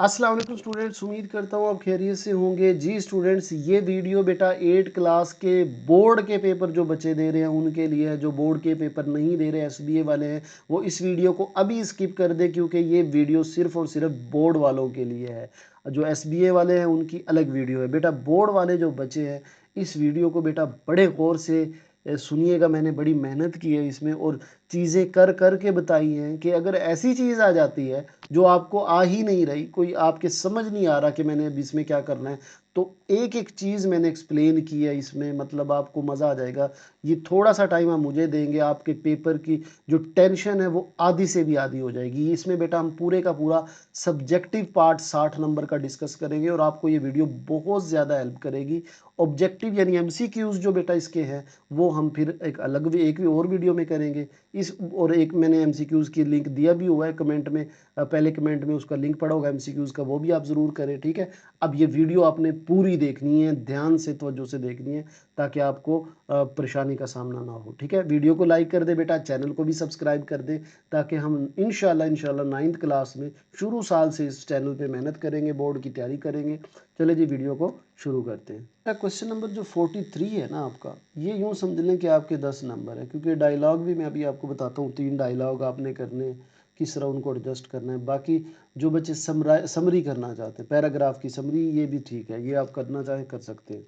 अस्सलाम वालेकुम स्टूडेंट्स, उम्मीद करता हूँ आप खैरियत से होंगे। जी स्टूडेंट्स, ये वीडियो बेटा 8 क्लास के बोर्ड के पेपर जो बच्चे दे रहे हैं उनके लिए है। जो बोर्ड के पेपर नहीं दे रहे एसबीए वाले हैं वो इस वीडियो को अभी स्किप कर दे, क्योंकि ये वीडियो सिर्फ और सिर्फ बोर्ड वालों के लिए है। जो एसबीए वाले हैं उनकी अलग वीडियो है। बेटा बोर्ड वाले जो बच्चे हैं इस वीडियो को बेटा बड़े गौर से सुनिएगा। मैंने बड़ी मेहनत की है इसमें और चीज़ें कर कर के बताई हैं कि अगर ऐसी चीज़ आ जाती है जो आपको आ ही नहीं रही, कोई आपके समझ नहीं आ रहा कि मैंने अब इसमें क्या करना है, तो एक एक चीज़ मैंने एक्सप्लेन की है इसमें। मतलब आपको मज़ा आ जाएगा। ये थोड़ा सा टाइम आप मुझे देंगे, आपके पेपर की जो टेंशन है वो आधी से भी आधी हो जाएगी। इसमें बेटा हम पूरे का पूरा सब्जेक्टिव पार्ट 60 नंबर का डिस्कस करेंगे और आपको ये वीडियो बहुत ज़्यादा हेल्प करेगी। ऑब्जेक्टिव यानी एमसीक्यूज़ जो बेटा इसके हैं वो हम फिर एक और वीडियो में करेंगे। इस और एक मैंने एमसीक्यूज़ की लिंक दिया भी हुआ है कमेंट में, पहले कमेंट में उसका लिंक पड़ा होगा एमसीक्यूज़ का, वो भी आप ज़रूर करें, ठीक है। अब ये वीडियो आपने पूरी देखनी है, ध्यान से तवज्जो से देखनी है, ताकि आपको परेशानी का सामना ना हो, ठीक है। वीडियो को लाइक कर दे बेटा, चैनल को भी सब्सक्राइब कर दे, ताकि हम इंशाल्लाह 9th क्लास में शुरू साल से इस चैनल पे मेहनत करेंगे, बोर्ड की तैयारी करेंगे। चले जी वीडियो को शुरू करते हैं। क्वेश्चन नंबर जो 43 है ना आपका, ये यूँ समझ लें कि आपके 10 नंबर है, क्योंकि डायलॉग भी मैं अभी आपको बताता हूँ। 3 डायलॉग आपने करने हैं, किस तरह उनको एडजस्ट करना है। बाकी जो बच्चे समरी करना चाहते हैं, पैराग्राफ की समरी, ये भी ठीक है, ये आप करना चाहें कर सकते हैं।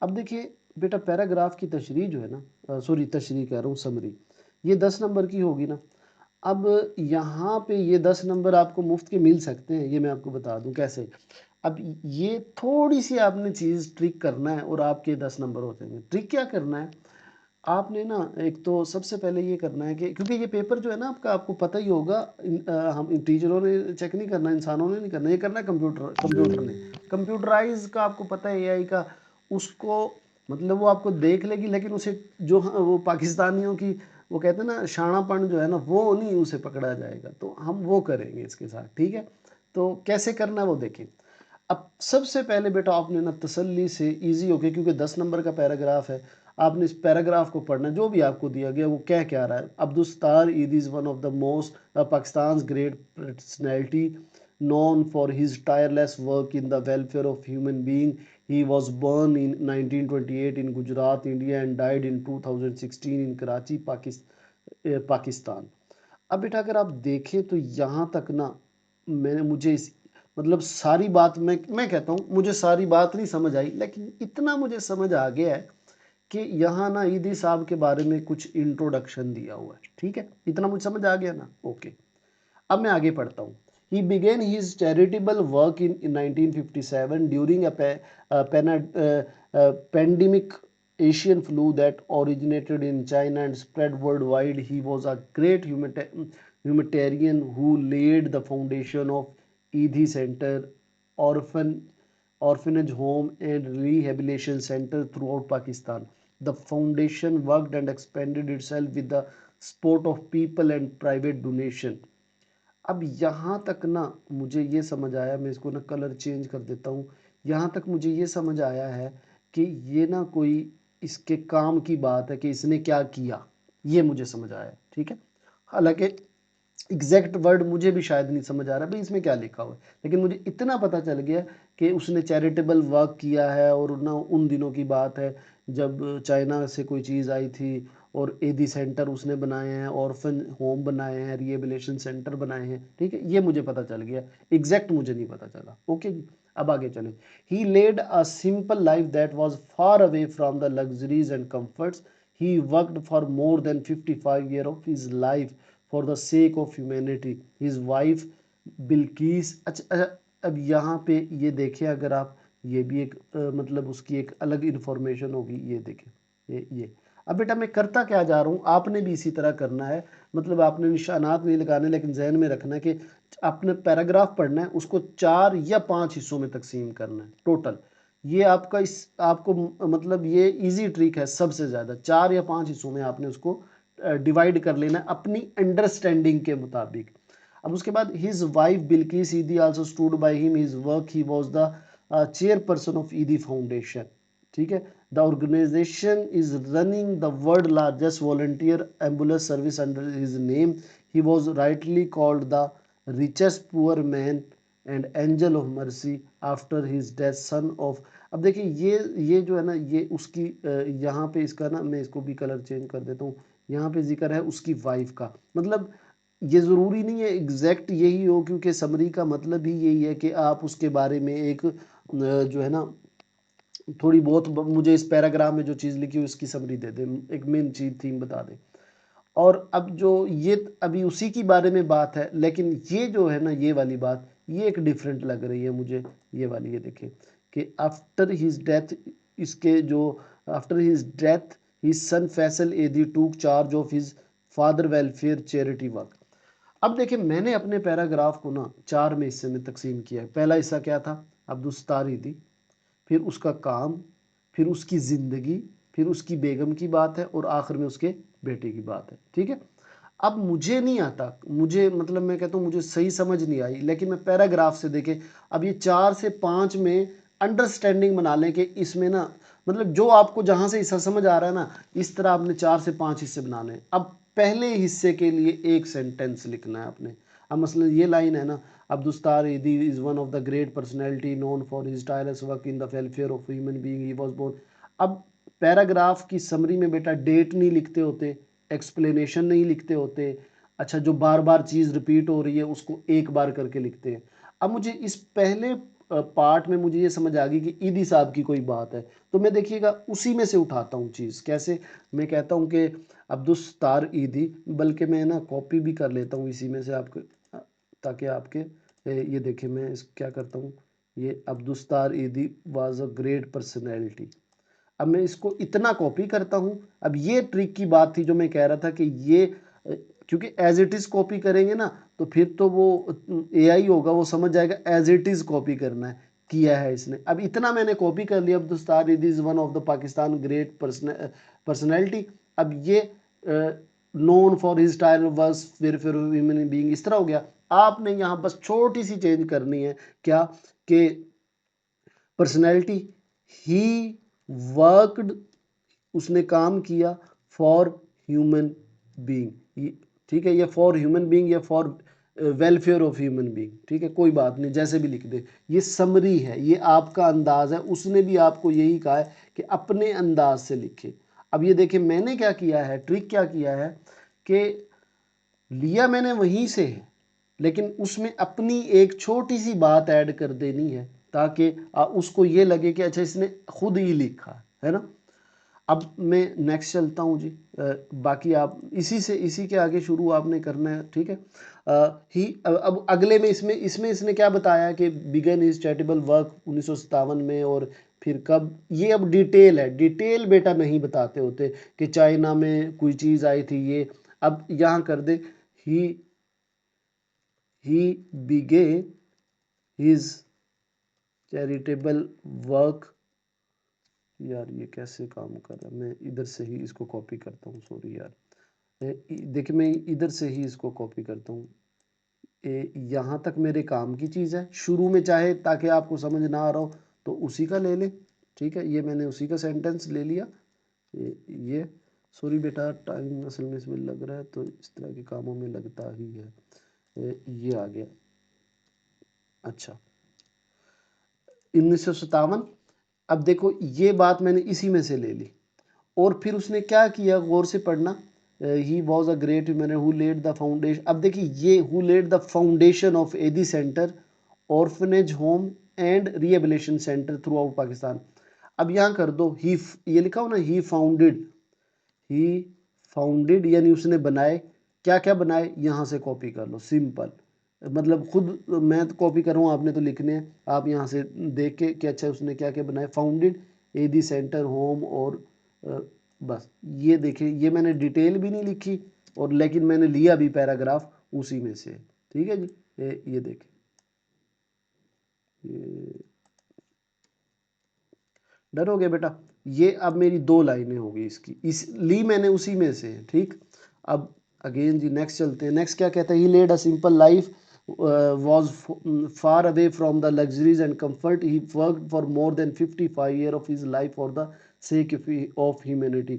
अब देखिए बेटा, पैराग्राफ की तशरीह जो है ना, सॉरी तशरीह कह रहा हूँ, समरी, ये 10 नंबर की होगी ना। अब यहाँ पे ये 10 नंबर आपको मुफ्त के मिल सकते हैं, ये मैं आपको बता दूं कैसे। अब ये थोड़ी सी आपने चीज़ ट्रिक करना है और आपके 10 नंबर हो जाएंगे। ट्रिक क्या करना है आपने ना, एक तो सबसे पहले ये करना है कि क्योंकि ये पेपर जो है ना आपका, आपको पता ही होगा, हम टीचरों ने चेक नहीं करना, इंसानों ने नहीं करना, ये करना है कंप्यूटर ने। कंप्यूटराइज का आपको पता है, एआई का, उसको मतलब वो आपको देख लेगी, लेकिन उसे जो वो पाकिस्तानियों की वो कहते हैं ना शाणापन जो है ना, वो नहीं उसे पकड़ा जाएगा। तो हम वो करेंगे इसके साथ, ठीक है। तो कैसे करना है वो देखें। अब सबसे पहले बेटा आपने ना तसल्ली से इजी होके, क्योंकि 10 नंबर का पैराग्राफ है, आपने इस पैराग्राफ को पढ़ना है। जो भी आपको दिया गया वो क्या रहा है। Abdul Sattar Eid is one of the most Pakistan great personality known for his tireless work in the welfare of human being. He was born in 1928 in Gujarat, India and died in 2016 in Karachi, Pakistan. अब बेटा अगर आप देखें तो यहाँ तक ना मैंने मुझे इस मतलब सारी बात मैं कहता हूँ मुझे सारी बात नहीं समझ आई, लेकिन इतना मुझे समझ आ गया है कि यहाँ ना ईदी साहब के बारे में कुछ इंट्रोडक्शन दिया हुआ है, ठीक है। इतना मुझे समझ आ गया ना, ओके। अब मैं आगे पढ़ता हूँ। He began his charitable work in 1957 during a pandemic Asian flu that originated in China and spread worldwide. He was a great humanitarian who laid the foundation of ED Center, orphan orphanage home and rehabilitation center throughout Pakistan. The foundation worked and expanded itself with the support of people and private donation. अब यहाँ तक ना मुझे ये समझ आया, मैं इसको ना कलर चेंज कर देता हूँ। यहाँ तक मुझे ये समझ आया है कि ये ना कोई इसके काम की बात है कि इसने क्या किया, ये मुझे समझ आया, ठीक है। हालांकि एग्जैक्ट वर्ड मुझे भी शायद नहीं समझ आ रहा भाई इसमें क्या लिखा हुआ है, लेकिन मुझे इतना पता चल गया कि उसने चैरिटेबल वर्क किया है। और ना उन दिनों की बात है जब चाइना से कोई चीज़ आई थी और एडी सेंटर उसने बनाए हैं, ऑर्फन होम बनाए हैं, रिहेबिलिटेशन सेंटर बनाए हैं, ठीक है। ये मुझे पता चल गया, एग्जैक्ट मुझे नहीं पता चला, ओके जी। अब आगे चलें। He led a simple life that was far away from the luxuries and comforts. He worked for more than 55 year of his life for the sake of humanity. His wife Bilquis, अच्छा, अब यहाँ पे ये देखें अगर आप, ये भी एक मतलब उसकी एक अलग इन्फॉर्मेशन होगी। ये देखें, ये अब बेटा मैं करता क्या जा रहा हूँ, आपने भी इसी तरह करना है। मतलब आपने निशानात नहीं लगाने, लेकिन जहन में रखना है कि आपने पैराग्राफ पढ़ना है, उसको 4 या 5 हिस्सों में तकसीम करना है टोटल। ये आपका इस आपको मतलब ये इजी ट्रिक है, सबसे ज़्यादा 4 या 5 हिस्सों में आपने उसको डिवाइड कर लेना अपनी अंडरस्टैंडिंग के मुताबिक। अब उसके बाद his wife Bilquis Edhi also stood by him his work. He was the chairperson of Edhi foundation, ठीक है। The organization is running the world largest volunteer ambulance service under his name. He was rightly called the richest poor man and angel of mercy after his death son of. अब देखिए ये जो है ना, ये उसकी यहाँ पे इसका ना, मैं इसको भी कलर चेंज कर देता हूँ। यहाँ पे जिक्र है उसकी वाइफ का, मतलब ये ज़रूरी नहीं है एग्जैक्ट यही हो, क्योंकि समरी का मतलब ही यही है कि आप उसके बारे में एक जो है ना थोड़ी बहुत मुझे इस पैराग्राफ में जो चीज़ लिखी है उसकी समरी दे दें, एक मेन चीज थीम बता दें। और अब जो ये अभी उसी की बारे में बात है, लेकिन ये जो है ना ये वाली बात, ये एक डिफरेंट लग रही है मुझे। ये वाली, ये देखें कि आफ्टर हिज डेथ, इसके जो after his death his son Faisal एदी टूक charge of his father welfare charity work. अब देखिए मैंने अपने पैराग्राफ को ना 4 में हिस्से में तकसीम किया है। पहला हिस्सा क्या था, अब्दुस्तार ईदी, फिर उसका काम, फिर उसकी ज़िंदगी, फिर उसकी बेगम की बात है, और आखिर में उसके बेटे की बात है। ठीक है। अब मुझे नहीं आता, मुझे मतलब मैं कहता हूँ मुझे सही समझ नहीं आई, लेकिन मैं पैराग्राफ से देखे, अब ये 4 से 5 में अंडरस्टैंडिंग बना लें कि इसमें ना, मतलब जो आपको जहाँ से हिस्सा समझ आ रहा है ना, इस तरह आपने 4 से 5 हिस्से बनाने हैं। अब पहले हिस्से के लिए एक सेंटेंस लिखना है आपने। अब मसलन ये लाइन है ना, Abdul Sattar Edhi is one of the great personality known for his tireless work in the welfare of human being he was born. अब पैराग्राफ की समरी में बेटा डेट नहीं लिखते होते, एक्सप्लेनेशन नहीं लिखते होते। अच्छा, जो बार बार चीज़ रिपीट हो रही है उसको एक बार करके लिखते हैं। अब मुझे इस पहले पार्ट में मुझे ये समझ आ गई कि ईदी साहब की कोई बात है, तो मैं देखिएगा उसी में से उठाता हूँ चीज़। कैसे, मैं कहता हूँ कि अब्दुस्तार ईदी, बल्कि मैं ना कॉपी भी कर लेता हूँ इसी में से आपके, ताकि आपके ये देखें, मैं इस क्या करता हूँ, ये अब्दुस्तार ईदी वाज अ ग्रेट पर्सनैलिटी। अब मैं इसको इतना कॉपी करता हूँ। अब ये ट्रिक की बात थी जो मैं कह रहा था कि ये क्योंकि एज इट इज़ कॉपी करेंगे ना, तो फिर तो वो एआई होगा, वो समझ जाएगा एज इट इज़ कॉपी करना है, किया है इसने। अब इतना मैंने कॉपी कर लिया, Abdul Sattar Edhi is one of the Pakistan great personality. अब ये नोन फॉर हिज टायर वर्स फिर ह्यूमन बीइंग, इस तरह हो गया। आपने यहाँ बस छोटी सी चेंज करनी है, क्या कि पर्सनैलिटी, ही वर्कड, उसने काम किया, फॉर ह्यूमन बीइंग। ठीक है, ये फॉर ह्यूमन बीइंग या for welfare of human being, ठीक है, कोई बात नहीं, जैसे भी लिख दे। ये समरी है, ये आपका अंदाज है, उसने भी आपको यही कहा है कि अपने अंदाज से लिखे। अब ये देखिए मैंने क्या किया है, ट्रिक क्या किया है कि लिया मैंने वहीं से है, लेकिन उसमें अपनी एक छोटी सी बात ऐड कर देनी है, ताकि उसको ये लगे कि अच्छा इसने खुद ही लिखा है ना। अब मैं नेक्स्ट चलता हूँ जी। बाकी आप इसी के आगे शुरू आपने करना है, ठीक है। ही अब अगले में इसमें इसमें इसने क्या बताया कि बिगन हिज चैरिटेबल वर्क 1957 में, और फिर कब, ये अब डिटेल है। डिटेल बेटा नहीं बताते होते कि चाइना में कोई चीज़ आई थी ये। अब यहाँ कर दे, he he began his charitable work. यार ये कैसे काम कर रहा है, मैं इधर से ही इसको कॉपी करता हूँ, सॉरी यार। देखिए मैं इधर से ही इसको कॉपी करता हूँ। यहाँ तक मेरे काम की चीज़ है, शुरू में चाहे ताकि आपको समझ ना आ रहा हो तो उसी का ले ले, ठीक है। ये मैंने उसी का सेंटेंस ले लिया। ये सॉरी बेटा, टाइम असल में इसमें लग रहा है, तो इस तरह के कामों में लगता ही है। ये आ गया। अच्छा, 1957। अब देखो ये बात मैंने इसी में से ले ली, और फिर उसने क्या किया, गौर से पढ़ना। He was a great man who led the foundation. अब देखिए ये who led the foundation of Edhi centre, orphanage home and rehabilitation centre throughout Pakistan. अब यहाँ कर दो ही, ये लिखा हो ना, ही फाउंडेड यानी उसने बनाए। क्या क्या बनाए, यहाँ से कॉपी कर लो, सिंपल। मतलब खुद मैं तो कॉपी कर रहा हूँ, आपने तो लिखने हैं, आप यहाँ से देख के कि अच्छा उसने क्या क्या बनाए। फाउंडेड एदी सेंटर होम, और बस ये देखिए, ये मैंने डिटेल भी नहीं लिखी, और लेकिन मैंने लिया भी पैराग्राफ उसी में से, ठीक है जी। ये देखिए, ये डर हो गया बेटा। ये अब मेरी 2 लाइनें हो गई इसकी, इस ली मैंने उसी में से, ठीक। अब अगेन जी नेक्स्ट चलते हैं। नेक्स्ट क्या कहता है, he led a simple life was far away from the luxuries and comfort. He worked for more than 55 years of his life for the sake of humanity.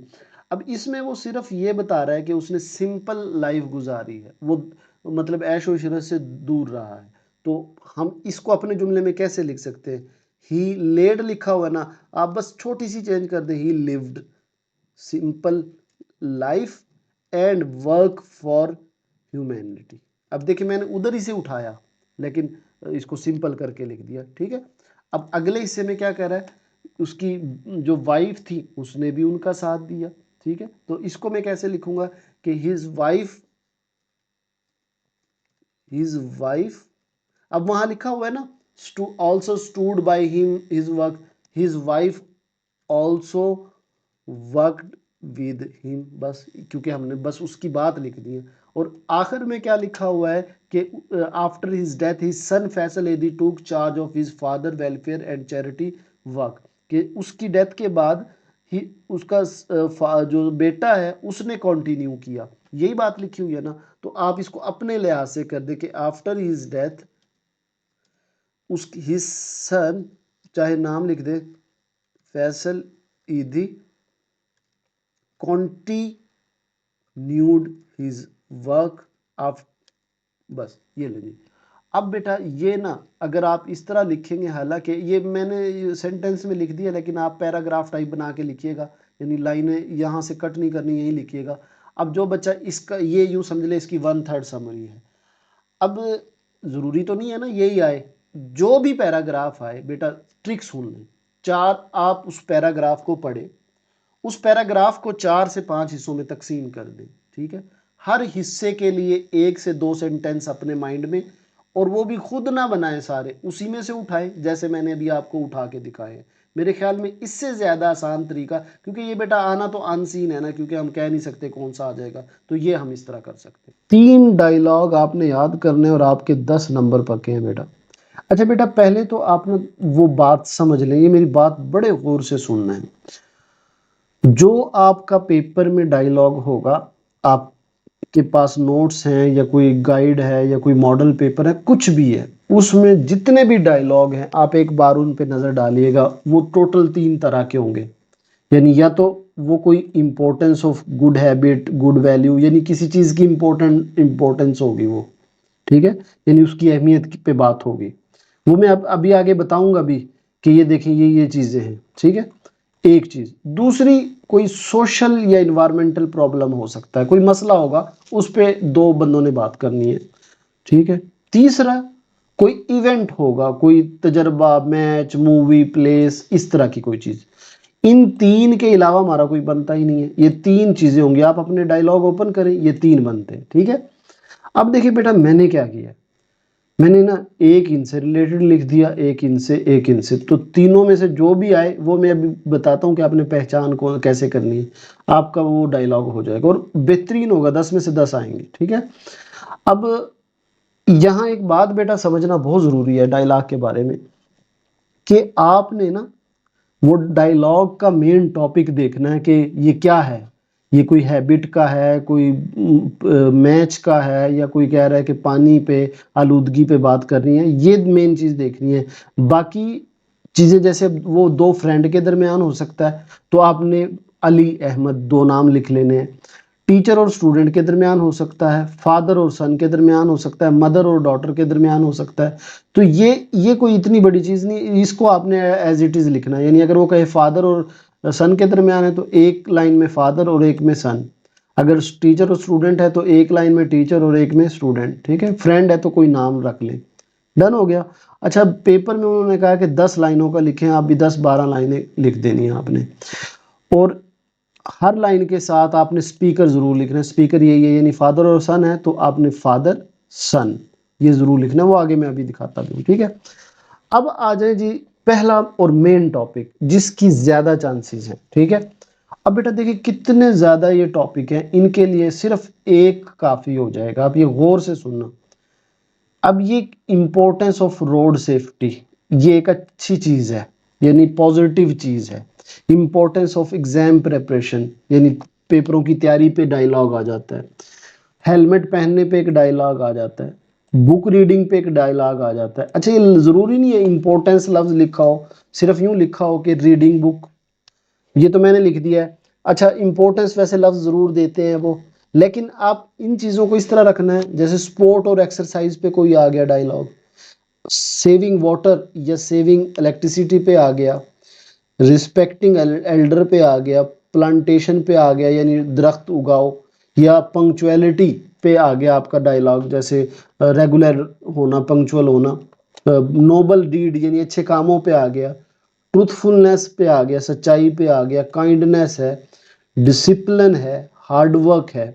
अब इसमें वो सिर्फ ये बता रहा है कि उसने सिंपल लाइफ गुजारी है, वो मतलब ऐश व इशरत से दूर रहा है। तो हम इसको अपने जुमले में कैसे लिख सकते हैं? ही लेड लिखा हुआ है ना, आप बस छोटी सी चेंज कर दें, ही lived simple life and work for humanity. अब देखिए मैंने उधर ही से उठाया लेकिन इसको सिंपल करके लिख दिया, ठीक है। अब अगले हिस्से में क्या कह रहा है, उसकी जो वाइफ थी उसने भी उनका साथ दिया, ठीक है। तो इसको मैं कैसे लिखूंगा कि हिज वाइफ, अब वहां लिखा हुआ है ना also stood by him his work, his wife also worked with him, बस क्योंकि हमने बस उसकी बात लिख दी है। और आखिर में क्या लिखा हुआ है कि after his death his son Faisal एदी टूक charge of his father welfare and charity work, कि उसकी डेथ के बाद ही उसका जो बेटा है उसने कंटिन्यू किया, यही बात लिखी हुई है ना। तो आप इसको अपने लिहाज से कर दे कि आफ्टर हिज डेथ उस हिज सन, चाहे नाम लिख दे फैसल ईदी, continued his work of, बस ये लेंगे। अब बेटा ये ना अगर आप इस तरह लिखेंगे, हालांकि ये मैंने सेंटेंस में लिख दिया लेकिन आप पैराग्राफ टाइप बना के लिखिएगा, यानी लाइनें यहाँ से कट नहीं करनी, यही लिखिएगा। अब जो बच्चा इसका ये यूँ समझ ले इसकी 1/3 समरी है। अब ज़रूरी तो नहीं है ना यही आए, जो भी पैराग्राफ आए बेटा ट्रिक सुन लें। 4 आप उस पैराग्राफ को पढ़े, उस पैराग्राफ को 4 से 5 हिस्सों में तकसीम कर दें, ठीक है। हर हिस्से के लिए 1 से 2 सेंटेंस अपने माइंड में, और वो भी खुद ना बनाएं, सारे उसी में से उठाएं जैसे मैंने अभी आपको उठा के दिखाए हैं। मेरे ख्याल में इससे ज़्यादा आसान तरीका, क्योंकि ये बेटा आना तो अनसीन है ना, क्योंकि हम कह नहीं सकते कौन सा आ जाएगा, तो ये हम इस तरह कर सकते हैं। 3 डायलॉग आपने याद करने और आपके 10 नंबर पक्के हैं बेटा। अच्छा बेटा पहले तो आपने वो बात समझ लें, ये मेरी बात बड़े गौर से सुनना है। जो आपका पेपर में डायलॉग होगा, आपके पास नोट्स हैं या कोई गाइड है या कोई मॉडल पेपर है, कुछ भी है, उसमें जितने भी डायलॉग हैं आप एक बार उन पे नज़र डालिएगा। वो टोटल 3 तरह के होंगे, यानी या तो वो कोई importance of good habit, good value, यानी किसी चीज़ की इम्पोर्टेंस होगी वो, ठीक है, यानी उसकी अहमियत पे बात होगी। वो मैं अब अभी आगे बताऊंगा भी कि ये देखें ये चीज़ें हैं, ठीक है। एक चीज, दूसरी कोई सोशल या इन्वायरमेंटल प्रॉब्लम हो सकता है, कोई मसला होगा उस पे 2 बंदों ने बात करनी है, ठीक है। तीसरा कोई इवेंट होगा, कोई तजर्बा, मैच, मूवी, प्लेस, इस तरह की कोई चीज। इन 3 के अलावा हमारा कोई बनता ही नहीं है, ये 3 चीजें होंगी। आप अपने डायलॉग ओपन करें, ये 3 बनते हैं, ठीक है। अब देखिए बेटा मैंने क्या किया, मैंने ना एक इनसे रिलेटेड लिख दिया, एक इनसे, एक इनसे, तो तीनों में से जो भी आए वो मैं अभी बताता हूँ कि आपने पहचान को कैसे करनी है, आपका वो डायलॉग हो जाएगा और बेहतरीन होगा, 10 में से 10 आएंगे, ठीक है। अब यहाँ एक बात बेटा समझना बहुत ज़रूरी है डायलॉग के बारे में, कि आपने ना वो डायलॉग का मेन टॉपिक देखना है कि ये क्या है, ये कोई हैबिट का है, कोई मैच का है, या कोई कह रहा है कि पानी पे, आलूदगी पे बात करनी है, ये मेन चीज़ देखनी है। बाकी चीज़ें जैसे वो 2 फ्रेंड के दरमियान हो सकता है, तो आपने अली अहमद 2 नाम लिख लेने हैं। टीचर और स्टूडेंट के दरमियान हो सकता है, फादर और सन के दरमियान हो सकता है, मदर और डॉटर के दरमियान हो सकता है। तो ये कोई इतनी बड़ी चीज़ नहीं, इसको आपने एज इट इज़ लिखना है। यानी अगर वो कहे फादर और सन के दरमियान है तो एक लाइन में फादर और एक में सन, अगर टीचर और स्टूडेंट है तो एक लाइन में टीचर और एक में स्टूडेंट, ठीक है। फ्रेंड है तो कोई नाम रख लें, डन हो गया। अच्छा पेपर में उन्होंने कहा कि 10 लाइनों का लिखें, आप भी 10-12 लाइनें लिख देनी है आपने, और हर लाइन के साथ आपने स्पीकर जरूर लिखना है। स्पीकर यही है, यानी फादर और सन है तो आपने फादर सन ये जरूर लिखना है, वो आगे मैं अभी दिखाता भी हूँ, ठीक है। अब आ जाए जी पहला और मेन टॉपिक जिसकी ज्यादा चांसेस हैं, ठीक है। अब बेटा देखिए कितने ज्यादा ये टॉपिक हैं, इनके लिए सिर्फ एक काफी हो जाएगा, आप ये गौर से सुनना। अब ये इंपॉर्टेंस ऑफ रोड सेफ्टी, ये एक अच्छी चीज है, यानी पॉजिटिव चीज है। इंपॉर्टेंस ऑफ एग्जाम प्रिपरेशन, यानी पेपरों की तैयारी पे डायलॉग आ जाता है। हेलमेट पहनने पे एक डायलॉग आ जाता है, बुक रीडिंग पे एक डायलॉग आ जाता है। अच्छा ये जरूरी नहीं है इंपॉर्टेंस लफ्ज लिखा हो, सिर्फ यूं लिखा हो कि रीडिंग बुक, ये तो मैंने लिख दिया है। अच्छा इंपॉर्टेंस वैसे लफ्ज जरूर देते हैं वो, लेकिन आप इन चीज़ों को इस तरह रखना है, जैसे स्पोर्ट और एक्सरसाइज पे कोई आ गया डायलॉग, सेविंग वाटर या सेविंग इलेक्ट्रिसिटी पे आ गया, रिस्पेक्टिंग एल्डर पे आ गया, प्लांटेशन पे आ गया यानी दरख्त उगाओ, या पंक्चुअलिटी पे आ गया आपका डायलॉग, जैसे रेगुलर होना, पंक्चुअल होना, नोबल डीड यानी अच्छे कामों पे आ गया, ट्रूथफुलनेस पे आ गया, सच्चाई पे आ गया, काइंडनेस है, डिसिप्लिन है, हार्डवर्क है।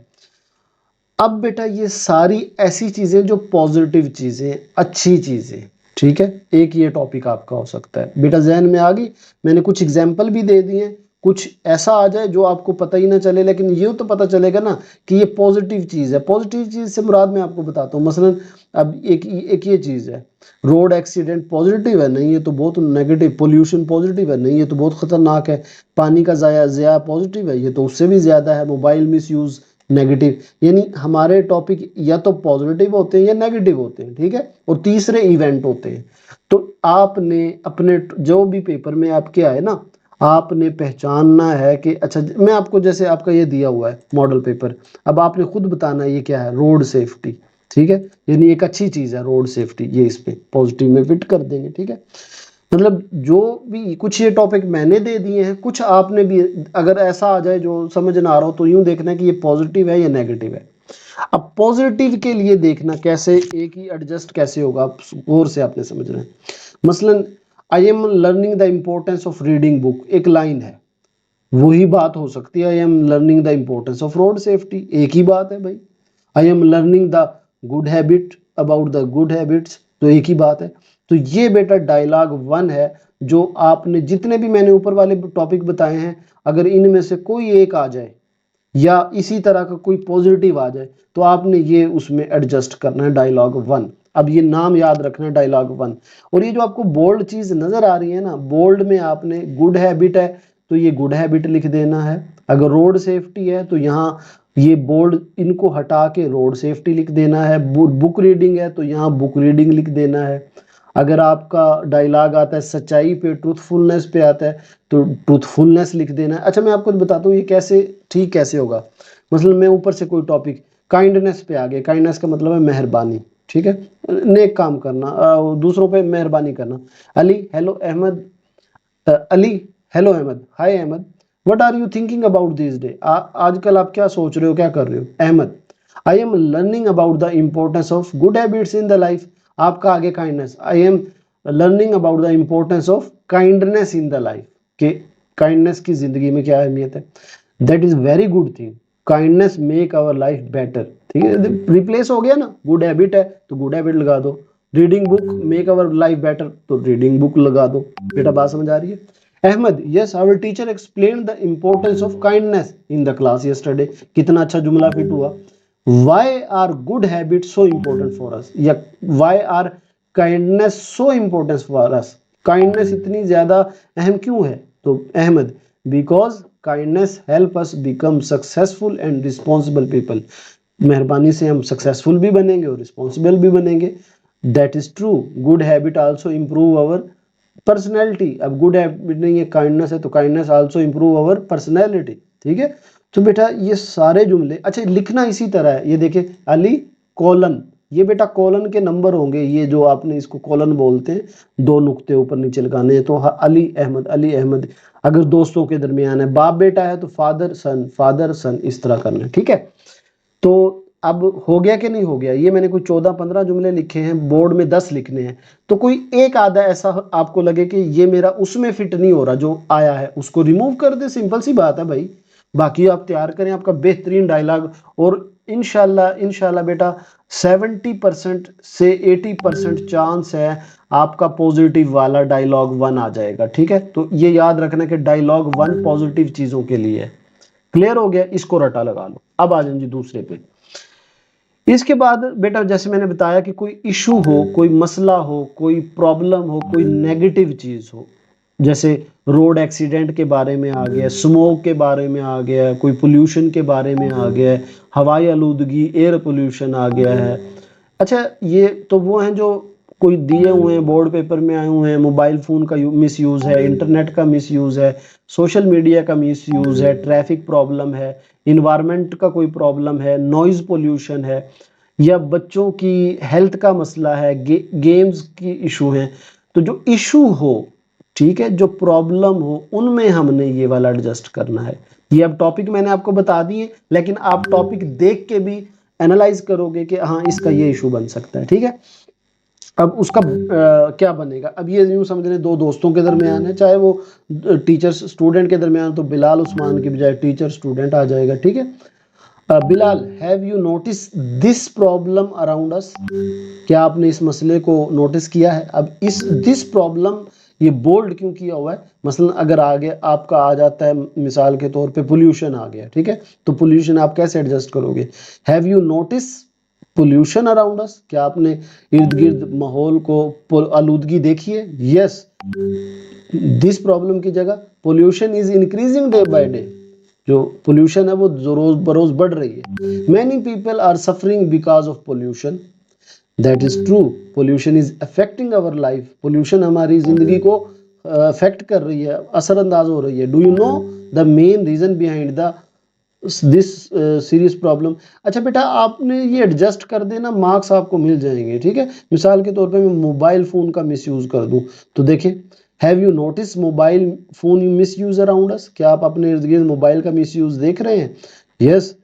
अब बेटा ये सारी ऐसी चीजें जो पॉजिटिव चीजें, अच्छी चीजें, ठीक है। एक ये टॉपिक आपका हो सकता है बेटा, जहन में आ गई। मैंने कुछ एग्जाम्पल भी दे दिए, कुछ ऐसा आ जाए जो आपको पता ही ना चले, लेकिन ये तो पता चलेगा ना कि ये पॉजिटिव चीज है। पॉजिटिव चीज से मुराद मैं आपको बताता हूँ। मसलन अब एक ये चीज है, रोड एक्सीडेंट पॉजिटिव है? नहीं, ये तो बहुत नेगेटिव। पोल्यूशन पॉजिटिव है? नहीं, ये तो बहुत खतरनाक है। पानी का ज़ाया पॉजिटिव है? ये तो उससे भी ज्यादा है। Mobile miss use negative. यानी हमारे टॉपिक या तो पॉजिटिव होते हैं या नेगेटिव होते हैं, ठीक है। और तीसरे इवेंट होते हैं। तो आपने अपने जो भी पेपर में आपके आए ना, आपने पहचानना है कि अच्छा, मैं आपको जैसे आपका ये दिया हुआ है मॉडल पेपर, अब आपने खुद बताना है ये क्या है, रोड सेफ्टी, ठीक है। यानी एक अच्छी चीज है रोड सेफ्टी, ये इस पे पॉजिटिव में फिट कर देंगे, ठीक है। मतलब जो भी कुछ ये टॉपिक मैंने दे दिए हैं, कुछ आपने भी, अगर ऐसा आ जाए जो समझ ना आ रहा हो, तो यूं देखना कि ये पॉजिटिव है या नेगेटिव है। अब पॉजिटिव के लिए देखना कैसे, एक ही एडजस्ट कैसे होगा, आप गौर से आपने समझना है। मसलन आई am learning the importance of reading book, एक लाइन है, वही बात हो सकती है आई am learning the importance of road safety, एक ही बात है भाई। आई am learning the good habit about the good habits, तो एक ही बात है। तो ये बेटा डायलॉग 1 है। जो आपने जितने भी मैंने ऊपर वाले टॉपिक बताए हैं, अगर इनमें से कोई एक आ जाए या इसी तरह का कोई पॉजिटिव आ जाए, तो आपने ये उसमें एडजस्ट करना है, डायलॉग 1। अब ये नाम याद रखना है, डायलॉग 1। और ये जो आपको बोल्ड चीज नजर आ रही है ना, बोल्ड में आपने गुड हैबिट है तो ये गुड हैबिट लिख देना है। अगर रोड सेफ्टी है तो यहाँ ये बोर्ड इनको हटा के रोड सेफ्टी लिख देना है। बुक रीडिंग है तो यहाँ बुक रीडिंग लिख देना है। अगर आपका डायलॉग आता है सच्चाई पे, ट्रूथफुलनेस पे आता है, तो ट्रूथफुलनेस लिख देना है। अच्छा, मैं आपको बताता हूँ ये कैसे ठीक कैसे होगा। मतलब मैं ऊपर से कोई टॉपिक काइंडनेस पे आ गया, काइंडनेस का मतलब है मेहरबानी, ठीक है, नेक काम करना, दूसरों पे मेहरबानी करना। Ali hello Ahmed, Ali hello Ahmed, hi Ahmed, what are you thinking about this day, आजकल आप क्या सोच रहे हो, क्या कर रहे हो? Ahmed, I am learning about the importance of good habits in the life. आपका आगे kindness, I am learning about the importance of kindness in the life, के काइंडनेस की जिंदगी में क्या अहमियत है। That is very good thing, kindness make our life better, ठीक है। रिप्लेस हो गया ना, गुड हैबिट है तो गुड हैबिट लगा दो, reading book make our life better तो रीडिंग बुक लगा दो। बेटा बात समझ आ रही है? Ahmad, yes our teacher explain the importance of kindness in the class yesterday. कितना अच्छा जुमला फिट हुआ। Why are good habits so important for us, या why are kindness so important for us, kindness इतनी ज्यादा अहम क्यों है? तो Ahmad, because kindness help us become successful and responsible people. मेहरबानी से हम सक्सेसफुल भी बनेंगे और रिस्पॉन्सिबल भी बनेंगे। That is true, good habit also improve our personality. अब गुड हैबिट नहीं है, काइंडनेस है, तो काइंडनेस आल्सो इम्प्रूव अवर पर्सनैलिटी, ठीक है। तो बेटा ये सारे जुमले अच्छा लिखना इसी तरह है। ये देखिए, अली कॉलन, ये बेटा कॉलन के नंबर होंगे, ये जो आपने इसको कॉलन बोलते हैं, दो नुक्ते ऊपर नीचे लगाने हैं। तो अली अहमद, अली अहमद। अगर दोस्तों के दरमियान है, बाप बेटा है तो फादर सन, इस तरह करना है, ठीक है। तो अब हो गया कि नहीं हो गया? ये मैंने कोई 14-15 जुमले लिखे हैं, बोर्ड में 10 लिखने हैं। तो कोई एक आधा ऐसा आपको लगे कि ये मेरा उसमें फिट नहीं हो रहा, जो आया है उसको रिमूव कर दे, सिंपल सी बात है भाई। बाकी आप तैयार करें आपका बेहतरीन डायलॉग, और इंशाल्लाह इंशाल्लाह बेटा 70% से 80% चांस है आपका पॉजिटिव वाला डायलॉग 1 आ जाएगा, ठीक है। तो ये याद रखना कि डायलॉग 1 पॉजिटिव चीजों के लिए है। क्लियर हो गया? इसको रटा लगा लो। अब आ जाए जी दूसरे पे। इसके बाद बेटा जैसे मैंने बताया कि कोई इशू हो, कोई मसला हो, कोई प्रॉब्लम हो, कोई नेगेटिव चीज हो, जैसे रोड एक्सीडेंट के बारे में आ गया, स्मोक के बारे में आ गया, कोई पोल्यूशन के बारे में आ गया है, हवाई आलूदगी एयर पोल्यूशन आ गया है। अच्छा, ये तो वो हैं जो कोई दिए हुए हैं, बोर्ड पेपर में आए हुए हैं। मोबाइल फोन का मिस यूज है, इंटरनेट का मिस यूज है, सोशल मीडिया का मिस यूज है, ट्रैफिक प्रॉब्लम है, इन्वायरमेंट का कोई प्रॉब्लम है, नॉइज पोल्यूशन है, या बच्चों की हेल्थ का मसला है, गेम्स की इशू है, तो जो इशू हो, ठीक है, जो प्रॉब्लम हो, उनमें हमने ये वाला एडजस्ट करना है। ये अब टॉपिक मैंने आपको बता दिए, लेकिन आप टॉपिक देख के भी एनालाइज करोगे कि हाँ इसका ये इशू बन सकता है, ठीक है। अब उसका क्या बनेगा, अब ये यूं समझ लें दो दोस्तों के दरमियान है, चाहे वो टीचर स्टूडेंट के दरमियान, तो बिलाल उस्मान की बजाय टीचर स्टूडेंट आ जाएगा, ठीक है। Bilal, have you notice this problem around us? क्या आपने इस मसले को नोटिस किया है? अब इस दिस प्रॉब्लम ये बोल्ड क्यों किया हुआ है? मसलन अगर आगे आपका आ जाता है मिसाल के तौर पे पोल्यूशन आ गया, ठीक है, तो पोल्यूशन आप कैसे एडजस्ट करोगे? Have you notice pollution around us? क्या आपने इर्द गिर्द माहौल को आलूदगी देखी है? यस, दिस प्रॉब्लम की जगह pollution is increasing day by day, जो पोल्यूशन है वो रोज बरोज बढ़ रही है। Many people are suffering because of pollution, that is true, pollution is affecting our life, pollution हमारी जिंदगी को अफेक्ट कर रही है, असरअंदाज हो रही है। Do you know the main reason behind the this serious problem? अच्छा बेटा, आपने ये एडजस्ट कर देना, मार्क्स आपको मिल जाएंगे, ठीक है। मिसाल के तौर पे मैं मोबाइल फ़ोन का मिसयूज़ कर दूं, तो देखिए, have you notice mobile phone misuse around us? क्या आप अपने इर्द गिर्द मोबाइल का मिसयूज़ देख रहे हैं? Yes,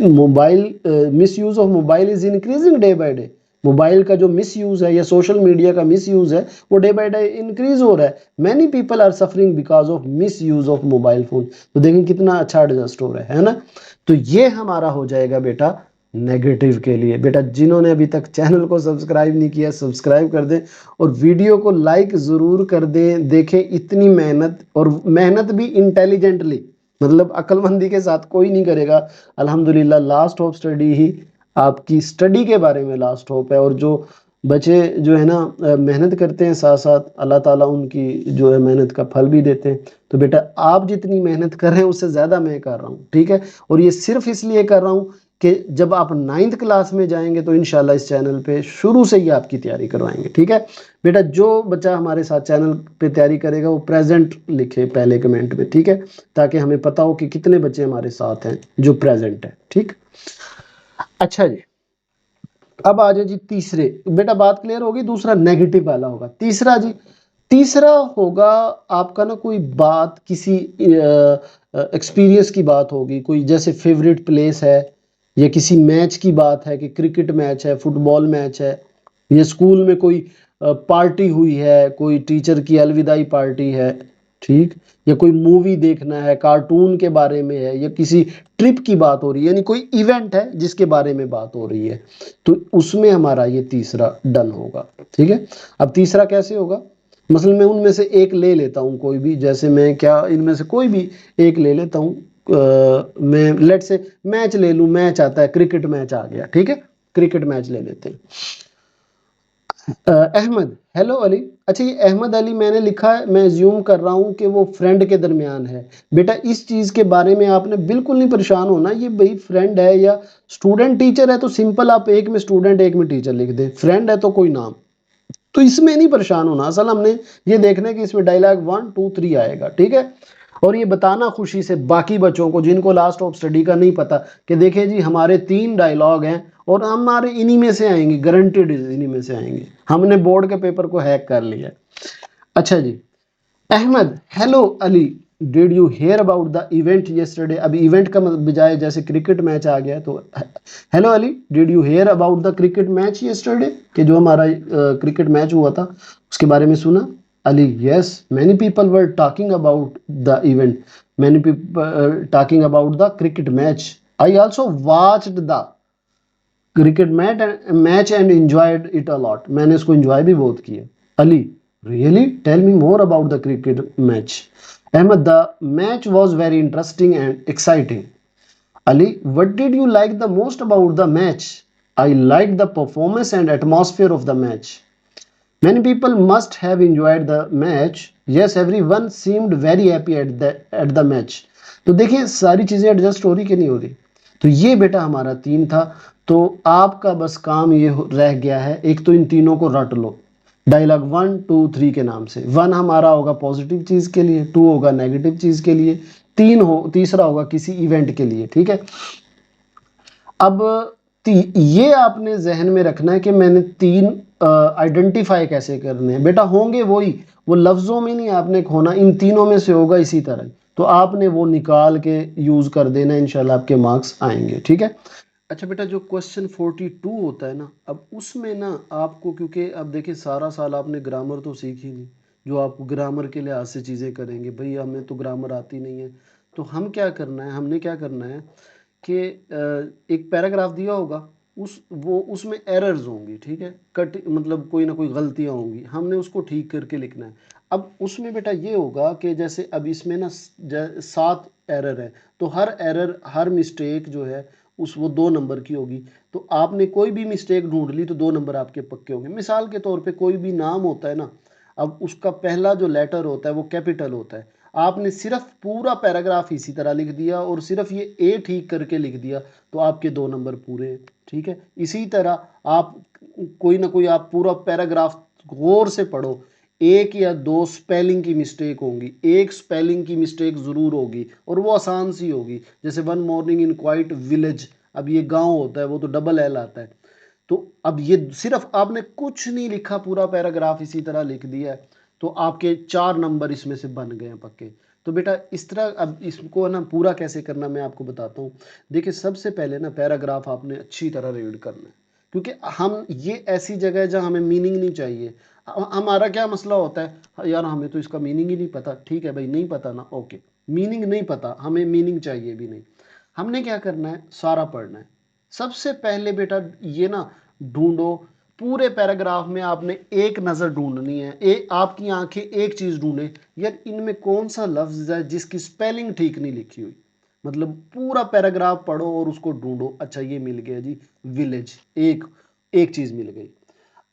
mobile misuse of mobile is increasing day by day. Mobile का जो मिसयूज़ है या सोशल मीडिया का मिसयूज़ है वो डे बाय डे इंक्रीज हो रहा है। Many people are suffering because of misuse of mobile phone. तो देखिए कितना अच्छा एडजस्ट हो रहा है ना। तो ये हमारा हो जाएगा बेटा नेगेटिव के लिए। बेटा जिन्होंने अभी तक चैनल को सब्सक्राइब नहीं किया सब्सक्राइब कर दें और वीडियो को लाइक ज़रूर कर दें। देखें इतनी मेहनत, और मेहनत भी इंटेलिजेंटली, मतलब अक्लमंदी के साथ कोई नहीं करेगा। अल्हम्दुलिल्लाह लास्ट ऑफ स्टडी ही आपकी स्टडी के बारे में लास्ट होप है। और जो बच्चे जो है ना मेहनत करते हैं साथ साथ, अल्लाह ताला उनकी जो है मेहनत का फल भी देते हैं। तो बेटा आप जितनी मेहनत कर रहे हैं उससे ज़्यादा मैं कर रहा हूँ, ठीक है। और ये सिर्फ इसलिए कर रहा हूँ कि जब आप 9th क्लास में जाएंगे तो इंशाल्लाह इस चैनल पे शुरू से ही आपकी तैयारी करवाएंगे, ठीक है। बेटा जो बच्चा हमारे साथ चैनल पे तैयारी करेगा वो प्रेजेंट लिखे पहले कमेंट में, ठीक है, ताकि हमें पता हो कि कितने बच्चे हमारे साथ हैं जो प्रेजेंट है, ठीक। अच्छा जी, अब आ जाए जी तीसरे। बेटा बात क्लियर होगी, दूसरा नेगेटिव वाला होगा। तीसरा जी, तीसरा होगा आपका ना कोई बात, किसी एक्सपीरियंस की बात होगी, कोई जैसे फेवरेट प्लेस है, या किसी मैच की बात है कि क्रिकेट मैच है, फुटबॉल मैच है, या स्कूल में कोई पार्टी हुई है, कोई टीचर की अलविदाई पार्टी है, ठीक, या कोई मूवी देखना है, कार्टून के बारे में है, या किसी ट्रिप की बात हो रही है, यानी कोई इवेंट है जिसके बारे में बात हो रही है, तो उसमें हमारा ये तीसरा डन होगा, ठीक है। अब तीसरा कैसे होगा, मसलन मैं उनमें से एक ले लेता हूँ कोई भी, जैसे मैं क्या इनमें से कोई भी एक ले लेता हूँ। मैं लेट से मैच ले लूँ, मैच आता है, क्रिकेट मैच आ गया, ठीक है, क्रिकेट मैच ले लेते हैं। अहमद, हेलो अली। अच्छा ये अहमद अली मैंने लिखा है, मैं ज्यूम कर रहा हूँ कि वो फ्रेंड के दरमियान है। बेटा इस चीज़ के बारे में आपने बिल्कुल नहीं परेशान होना, ये भाई फ्रेंड है या स्टूडेंट टीचर है तो सिंपल आप एक में स्टूडेंट एक में टीचर लिख दें, फ्रेंड है तो कोई नाम, तो इसमें नहीं परेशान होना। असल हमने ये देखना है कि इसमें डायलॉग 1 2 3 आएगा, ठीक है। और ये बताना खुशी से बाकी बच्चों को जिनको लास्ट ऑफ स्टडी का नहीं पता कि देखें जी हमारे 3 डायलॉग हैं और हमारे इन्हीं में से आएंगे, गारंटेड इन्हीं में से आएंगे, हमने बोर्ड के पेपर को हैक कर लिया। अच्छा जी, Ahmad, hello Ali, did you hear about the event yesterday? अभी इवेंट का बजाय जैसे क्रिकेट मैच आ गया, तो hello Ali, did you hear about the cricket match yesterday, कि जो हमारा क्रिकेट मैच हुआ था उसके बारे में सुना? Ali, yes, many people were talking about the event, many people talking about the cricket match, I also watched the cricket match and enjoyed it a lot, मैंने इसको एंजॉय भी बहुत किया। Ali, really, tell me more about the cricket match. Ahmed, the match was very interesting and exciting. Ali, what did you like the most about the match? I liked the performance and atmosphere of the match. Many people must have enjoyed the match. Yes, everyone seemed very happy at the match. तो देखिए सारी चीज़ें adjust हो रही कि नहीं हो रही। तो ये बेटा हमारा 3 था। तो आपका बस काम ये रह गया है, एक तो इन तीनों को रट लो डायलॉग 1 2 3 के नाम से। 1 हमारा होगा पॉजिटिव चीज़ के लिए, 2 होगा नेगेटिव चीज़ के लिए, तीसरा होगा किसी इवेंट के लिए, ठीक है। अब ये आपने जहन में रखना है कि मैंने 3 आइडेंटिफाई कैसे करने हैं। बेटा होंगे वही, वो लफ्ज़ों में नहीं आपने खोना, इन तीनों में से होगा इसी तरह। तो आपने वो निकाल के यूज़ कर देना, इंशाल्लाह आपके मार्क्स आएंगे। ठीक है। अच्छा बेटा, जो क्वेश्चन 42 होता है ना, अब उसमें ना आपको, क्योंकि अब देखिए सारा साल आपने ग्रामर तो सीखी नहीं, जो आप ग्रामर के लिहाज से चीज़ें करेंगे, भाई हमें तो ग्रामर आती नहीं है। तो हम क्या करना है, हमने क्या करना है कि एक पैराग्राफ दिया होगा, उसमें एरर्स होंगी, ठीक है, कट मतलब कोई ना कोई गलतियाँ होंगी, हमने उसको ठीक करके लिखना है। अब उसमें बेटा ये होगा कि जैसे अब इसमें ना 7 एरर है, तो हर एरर, हर मिस्टेक जो है वो 2 नंबर की होगी। तो आपने कोई भी मिस्टेक ढूंढ ली तो 2 नंबर आपके पक्के होंगे। मिसाल के तौर पे कोई भी नाम होता है ना, अब उसका पहला जो लेटर होता है वो कैपिटल होता है, आपने सिर्फ पूरा पैराग्राफ इसी तरह लिख दिया और सिर्फ ये ए ठीक करके लिख दिया, तो आपके 2 नंबर पूरे हैं। ठीक है। इसी तरह आप कोई ना कोई आप पूरा पैराग्राफ गौर से पढ़ो, एक या दो स्पेलिंग की मिस्टेक होंगी, एक स्पेलिंग की मिस्टेक ज़रूर होगी और वो आसान सी होगी। जैसे one morning in quite village, अब ये गांव होता है, वो तो डबल एल आता है। तो अब ये सिर्फ आपने कुछ नहीं लिखा, पूरा पैराग्राफ इसी तरह लिख दिया है, तो आपके 4 नंबर इसमें से बन गए हैं पक्के। तो बेटा इस तरह, अब इसको ना पूरा कैसे करना मैं आपको बताता हूँ। देखिए सबसे पहले ना पैराग्राफ आपने अच्छी तरह रीड करना है, क्योंकि हम ये ऐसी जगह है जहाँ हमें मीनिंग नहीं चाहिए। हमारा क्या मसला होता है, यार हमें तो इसका मीनिंग ही नहीं पता। ठीक है भाई, नहीं पता ना, ओके, मीनिंग नहीं पता, हमें मीनिंग चाहिए भी नहीं। हमने क्या करना है, सारा पढ़ना है। सबसे पहले बेटा ये ना ढूंढो, पूरे पैराग्राफ में आपने एक नज़र ढूंढनी है, आपकी आंखें एक चीज़ ढूंढे, यार इनमें कौन सा लफ्ज़ है जिसकी स्पेलिंग ठीक नहीं लिखी हुई। मतलब पूरा पैराग्राफ पढ़ो और उसको ढूंढो। अच्छा ये मिल गया जी, विलेज, एक एक चीज़ मिल गई।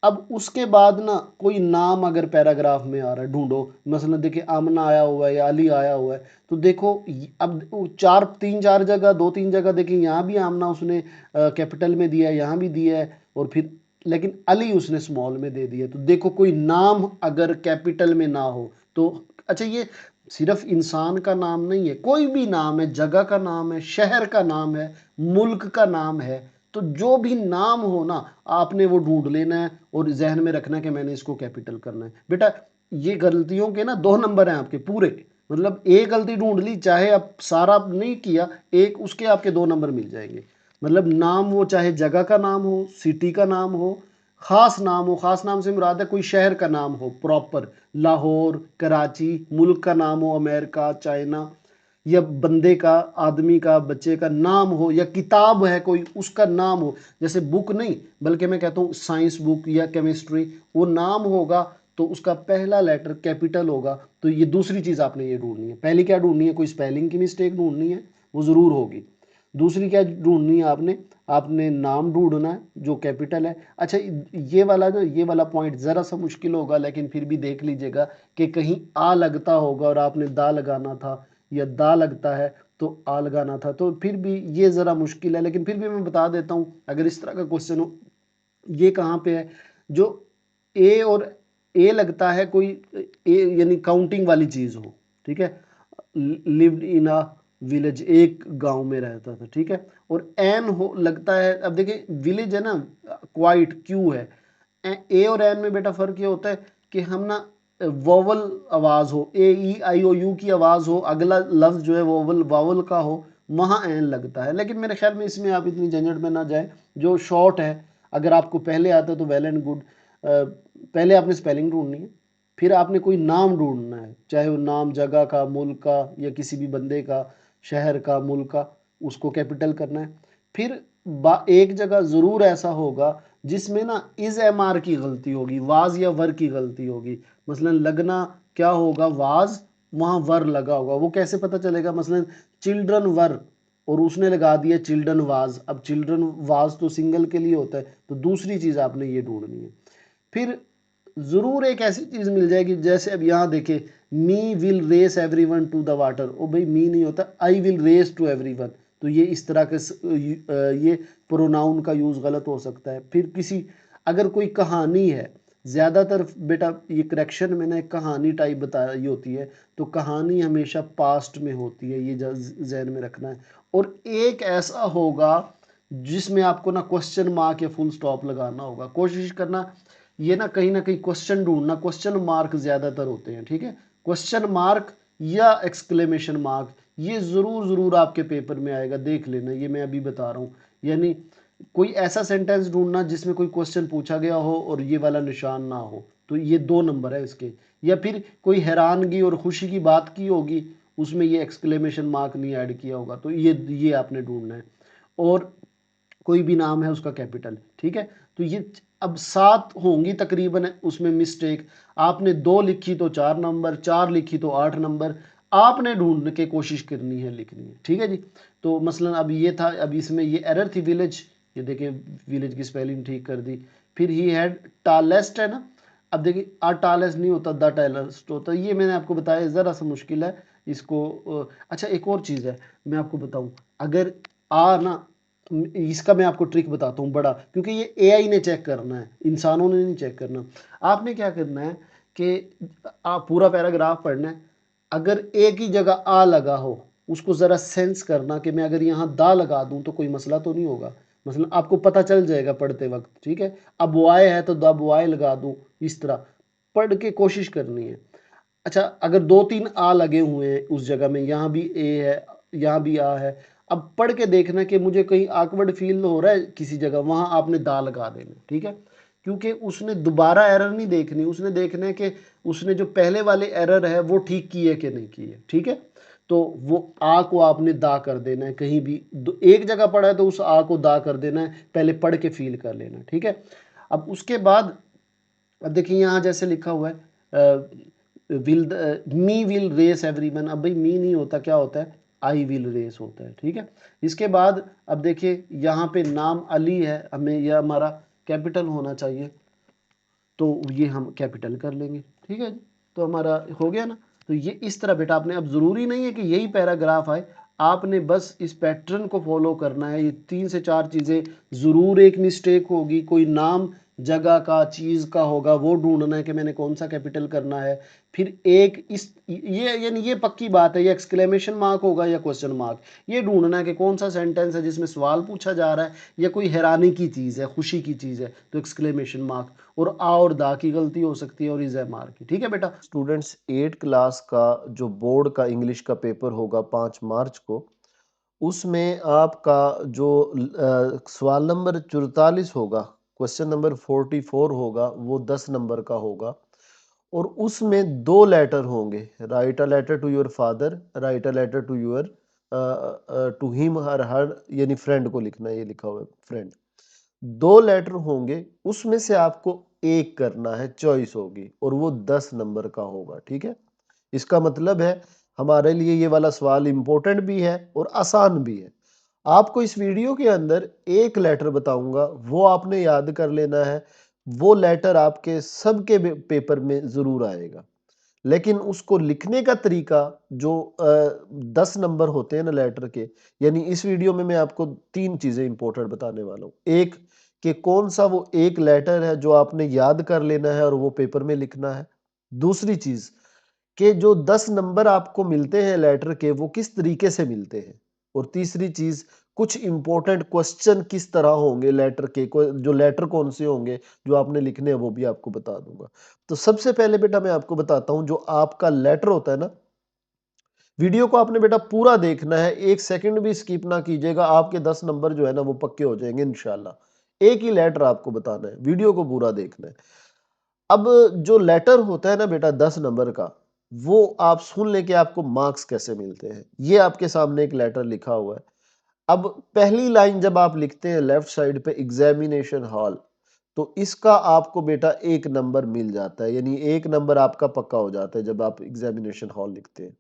अब उसके बाद ना कोई नाम अगर पैराग्राफ में आ रहा है, ढूंढो। मसलन देखिए आमना आया हुआ है या अली आया हुआ है, तो देखो अब 4 जगह, 2-3 जगह देखिए, यहाँ भी आमना उसने कैपिटल में दिया है, यहाँ भी दिया है, और फिर लेकिन अली उसने स्मॉल में दे दिया। तो देखो कोई नाम अगर कैपिटल में ना हो तो, अच्छा ये सिर्फ इंसान का नाम नहीं है, कोई भी नाम है, जगह का नाम है, शहर का नाम है, मुल्क का नाम है, तो जो भी नाम हो ना, आपने वो ढूंढ लेना है और जहन में रखना है कि मैंने इसको कैपिटल करना है। बेटा ये गलतियों के ना 2 नंबर हैं आपके पूरे, मतलब एक गलती ढूंढ ली, चाहे आप सारा नहीं किया, एक उसके आपके 2 नंबर मिल जाएंगे। मतलब नाम वो चाहे जगह का नाम हो, सिटी का नाम हो, खास नाम हो, खास नाम से मुराद है कोई शहर का नाम हो प्रॉपर, लाहौर, कराची, मुल्क का नाम हो, अमेरिका, चाइना, या बंदे का, आदमी का, बच्चे का नाम हो, या किताब है कोई उसका नाम हो। जैसे बुक नहीं, बल्कि मैं कहता हूँ साइंस बुक या केमिस्ट्री, वो नाम होगा तो उसका पहला लेटर कैपिटल होगा। तो ये दूसरी चीज़ आपने ये ढूंढनी है। पहली क्या ढूंढनी है, कोई स्पेलिंग की मिस्टेक ढूंढनी है, वो ज़रूर होगी। दूसरी क्या ढूंढनी है आपने, आपने नाम ढूंढना है जो कैपिटल है। अच्छा ये वाला जो, ये वाला पॉइंट ज़रा सा मुश्किल होगा, लेकिन फिर भी देख लीजिएगा कि कहीं आ लगता होगा और आपने दा लगाना था, या दा लगता है तो आ लगाना था, तो फिर भी ये ज़रा मुश्किल है। लेकिन फिर भी मैं बता देता हूँ, अगर इस तरह का क्वेश्चन हो, ये कहाँ पे है, जो ए और ए लगता है कोई, ए यानी काउंटिंग वाली चीज़ हो, ठीक है, लिव्ड इन अ विलेज, एक गांव में रहता था, ठीक है, और एन हो लगता है, अब देखिए विलेज है ना, क्वाइट क्यू है, ए और एन में बेटा फर्क ये होता है कि हम ना वोवल आवाज हो, ए ई आई ओ यू की आवाज हो, अगला लफ्ज जो है वोवल वावल का हो, वहाँ एन लगता है। लेकिन मेरे ख्याल में इसमें आप इतनी झंझट में ना जाए, जो शॉर्ट है, अगर आपको पहले आता है तो वेल एंड गुड। पहले आपने स्पेलिंग ढूंढनी है, फिर आपने कोई नाम ढूंढना है, चाहे वो नाम जगह का, मुल्क का, या किसी भी बंदे का, शहर का, मुल्क का, उसको कैपिटल करना है। फिर एक जगह ज़रूर ऐसा होगा जिसमें ना इज एम आर की गलती होगी, वाज या वर की गलती होगी। मसलन लगना क्या होगा, वाज, वहाँ वर लगा होगा, वो कैसे पता चलेगा, मसलन चिल्ड्रन वर और उसने लगा दिया चिल्ड्रन वाज, अब चिल्ड्रन वाज तो सिंगल के लिए होता है, तो दूसरी चीज़ आपने ये ढूंढनी है। फिर ज़रूर एक ऐसी चीज़ मिल जाएगी, जैसे अब यहाँ देखे, me will race everyone to the water, ओ भाई मी नहीं होता, I will race to everyone, तो ये इस तरह के ये प्रोनाउन का यूज़ गलत हो सकता है। फिर किसी, अगर कोई कहानी है, ज़्यादातर बेटा ये करेक्शन में ना एक कहानी टाइप बताई होती है, तो कहानी हमेशा पास्ट में होती है, ये जहन में रखना है। और एक ऐसा होगा जिसमें आपको ना क्वेश्चन मार्क या फुल स्टॉप लगाना होगा। कोशिश करना ये ना कहीं क्वेश्चन ढूंढना, क्वेश्चन मार्क ज़्यादातर होते हैं, ठीक है। क्वेश्चन मार्क या एक्सक्लेमेशन मार्क ये ज़रूर आपके पेपर में आएगा, देख लेना, ये मैं अभी बता रहा हूँ। यानी कोई ऐसा सेंटेंस ढूंढना जिसमें कोई क्वेश्चन पूछा गया हो और ये वाला निशान ना हो, तो ये 2 नंबर है इसके। या फिर कोई हैरानगी और खुशी की बात की होगी, उसमें ये एक्सक्लेमेशन मार्क नहीं ऐड किया होगा, तो ये आपने ढूंढना है। और कोई भी नाम है उसका कैपिटल, ठीक है। तो ये अब 7 होंगी तकरीबन उसमें मिस्टेक। आपने 2 लिखी तो 4 नंबर, 4 लिखी तो 8 नंबर, आपने ढूंढ के कोशिश करनी है, लिखनी है, ठीक है जी। तो मसलन अब ये था, अब इसमें ये एरर थी विलेज, ये देखिए विलेज की स्पेलिंग ठीक कर दी। फिर ही हैड टालेस्ट है ना, अब देखिए आ टालेस्ट नहीं होता, द टालेस्ट होता, ये मैंने आपको बताया ज़रा सा मुश्किल है इसको। अच्छा एक और चीज़ है मैं आपको बताऊं, अगर आ ना, इसका मैं आपको ट्रिक बताता हूँ बड़ा, क्योंकि ये एआई ने चेक करना है, इंसानों ने नहीं चेक करना। आपने क्या करना है कि आप पूरा पैराग्राफ पढ़ना है, अगर एक ही जगह आ लगा हो उसको ज़रा सेंस करना कि मैं अगर यहाँ दा लगा दूँ तो कोई मसला तो नहीं होगा, मतलब आपको पता चल जाएगा पढ़ते वक्त, ठीक है। अब वाय है तो द वाय लगा दूँ, इस तरह पढ़ के कोशिश करनी है। अच्छा अगर 2-3 आ लगे हुए हैं उस जगह में, यहाँ भी ए है, यहाँ भी आ है, अब पढ़ के देखना कि मुझे कहीं awkward फील हो रहा है किसी जगह, वहाँ आपने दा लगा देना, ठीक है। क्योंकि उसने दोबारा एरर नहीं देखनी, उसने देखना है कि उसने जो पहले वाले एरर है वो ठीक किए कि नहीं किए, ठीक है। तो वो आ को आपने दा कर देना है, कहीं भी एक जगह पढ़ा है तो उस आ को दा कर देना है, पहले पढ़ के फील कर लेना, ठीक है। अब उसके बाद अब देखिए यहाँ जैसे लिखा हुआ है will me will race everyone, अब भाई मी नहीं होता, क्या होता है, आई विल रेस होता है, ठीक है। इसके बाद अब देखिए यहाँ पे नाम अली है, हमें यह हमारा कैपिटल होना चाहिए, तो ये हम कैपिटल कर लेंगे, ठीक है जी। तो हमारा हो गया ना। तो ये इस तरह बेटा आपने, अब ज़रूरी नहीं है कि यही पैराग्राफ आए, आपने बस इस पैटर्न को फॉलो करना है। ये 3 से 4 चीज़ें ज़रूर, एक मिस्टेक होगी, कोई नाम जगह का चीज़ का होगा, वो ढूंढना है कि मैंने कौन सा कैपिटल करना है। फिर एक इस ये यानी ये पक्की बात है, ये एक्सक्लेमेशन मार्क होगा या क्वेश्चन मार्क, ये ढूंढना है कि कौन सा सेंटेंस है जिसमें सवाल पूछा जा रहा है या कोई हैरानी की चीज़ है, खुशी की चीज़ है, तो एक्सक्लेमेशन मार्क। और आ और दा की गलती हो सकती है और इज मार्क की, ठीक है बेटा। स्टूडेंट्स 8 क्लास का जो बोर्ड का इंग्लिश का पेपर होगा 5 मार्च को, उसमें आपका जो सवाल नंबर 44 होगा, क्वेश्चन नंबर 44 होगा, वो 10 नंबर का होगा। और उसमें 2 लेटर होंगे, write a letter to your father, write a letter to your to him her her, यानी फ्रेंड को लिखना है, ये लिखा हुआ है फ्रेंड। 2 लेटर होंगे, उसमें से आपको एक करना है, चॉइस होगी, और वो 10 नंबर का होगा, ठीक है। इसका मतलब है हमारे लिए ये वाला सवाल इंपॉर्टेंट भी है और आसान भी है। आपको इस वीडियो के अंदर एक लेटर बताऊंगा, वो आपने याद कर लेना है। वो लेटर आपके सबके पेपर में जरूर आएगा, लेकिन उसको लिखने का तरीका जो 10 नंबर होते हैं ना लेटर के, यानी इस वीडियो में मैं आपको 3 चीजें इंपॉर्टेंट बताने वाला हूँ। एक, कि कौन सा वो एक लेटर है जो आपने याद कर लेना है और वो पेपर में लिखना है। दूसरी चीज, कि जो 10 नंबर आपको मिलते हैं लेटर के, वो किस तरीके से मिलते हैं। और तीसरी चीज, कुछ इंपॉर्टेंट क्वेश्चन किस तरह होंगे लेटर के, जो लेटर कौन से होंगे जो आपने लिखने हैं, वो भी आपको बता दूंगा। तो सबसे पहले बेटा मैं आपको बताता हूं, जो आपका लेटर होता है ना, वीडियो को आपने बेटा पूरा देखना है, 1 सेकंड भी स्किप ना कीजिएगा, आपके 10 नंबर जो है ना वो पक्के हो जाएंगे इंशाल्लाह। एक ही लेटर आपको बताना है, वीडियो को पूरा देखना है। अब जो लेटर होता है ना बेटा 10 नंबर का, वो आप सुन लें कि आपको मार्क्स कैसे मिलते हैं। ये आपके सामने एक लेटर लिखा हुआ है। अब पहली लाइन जब आप लिखते हैं लेफ्ट साइड पे एग्जामिनेशन हॉल, तो इसका आपको बेटा 1 नंबर मिल जाता है, यानी 1 नंबर आपका पक्का हो जाता है जब आप एग्जामिनेशन हॉल लिखते हैं।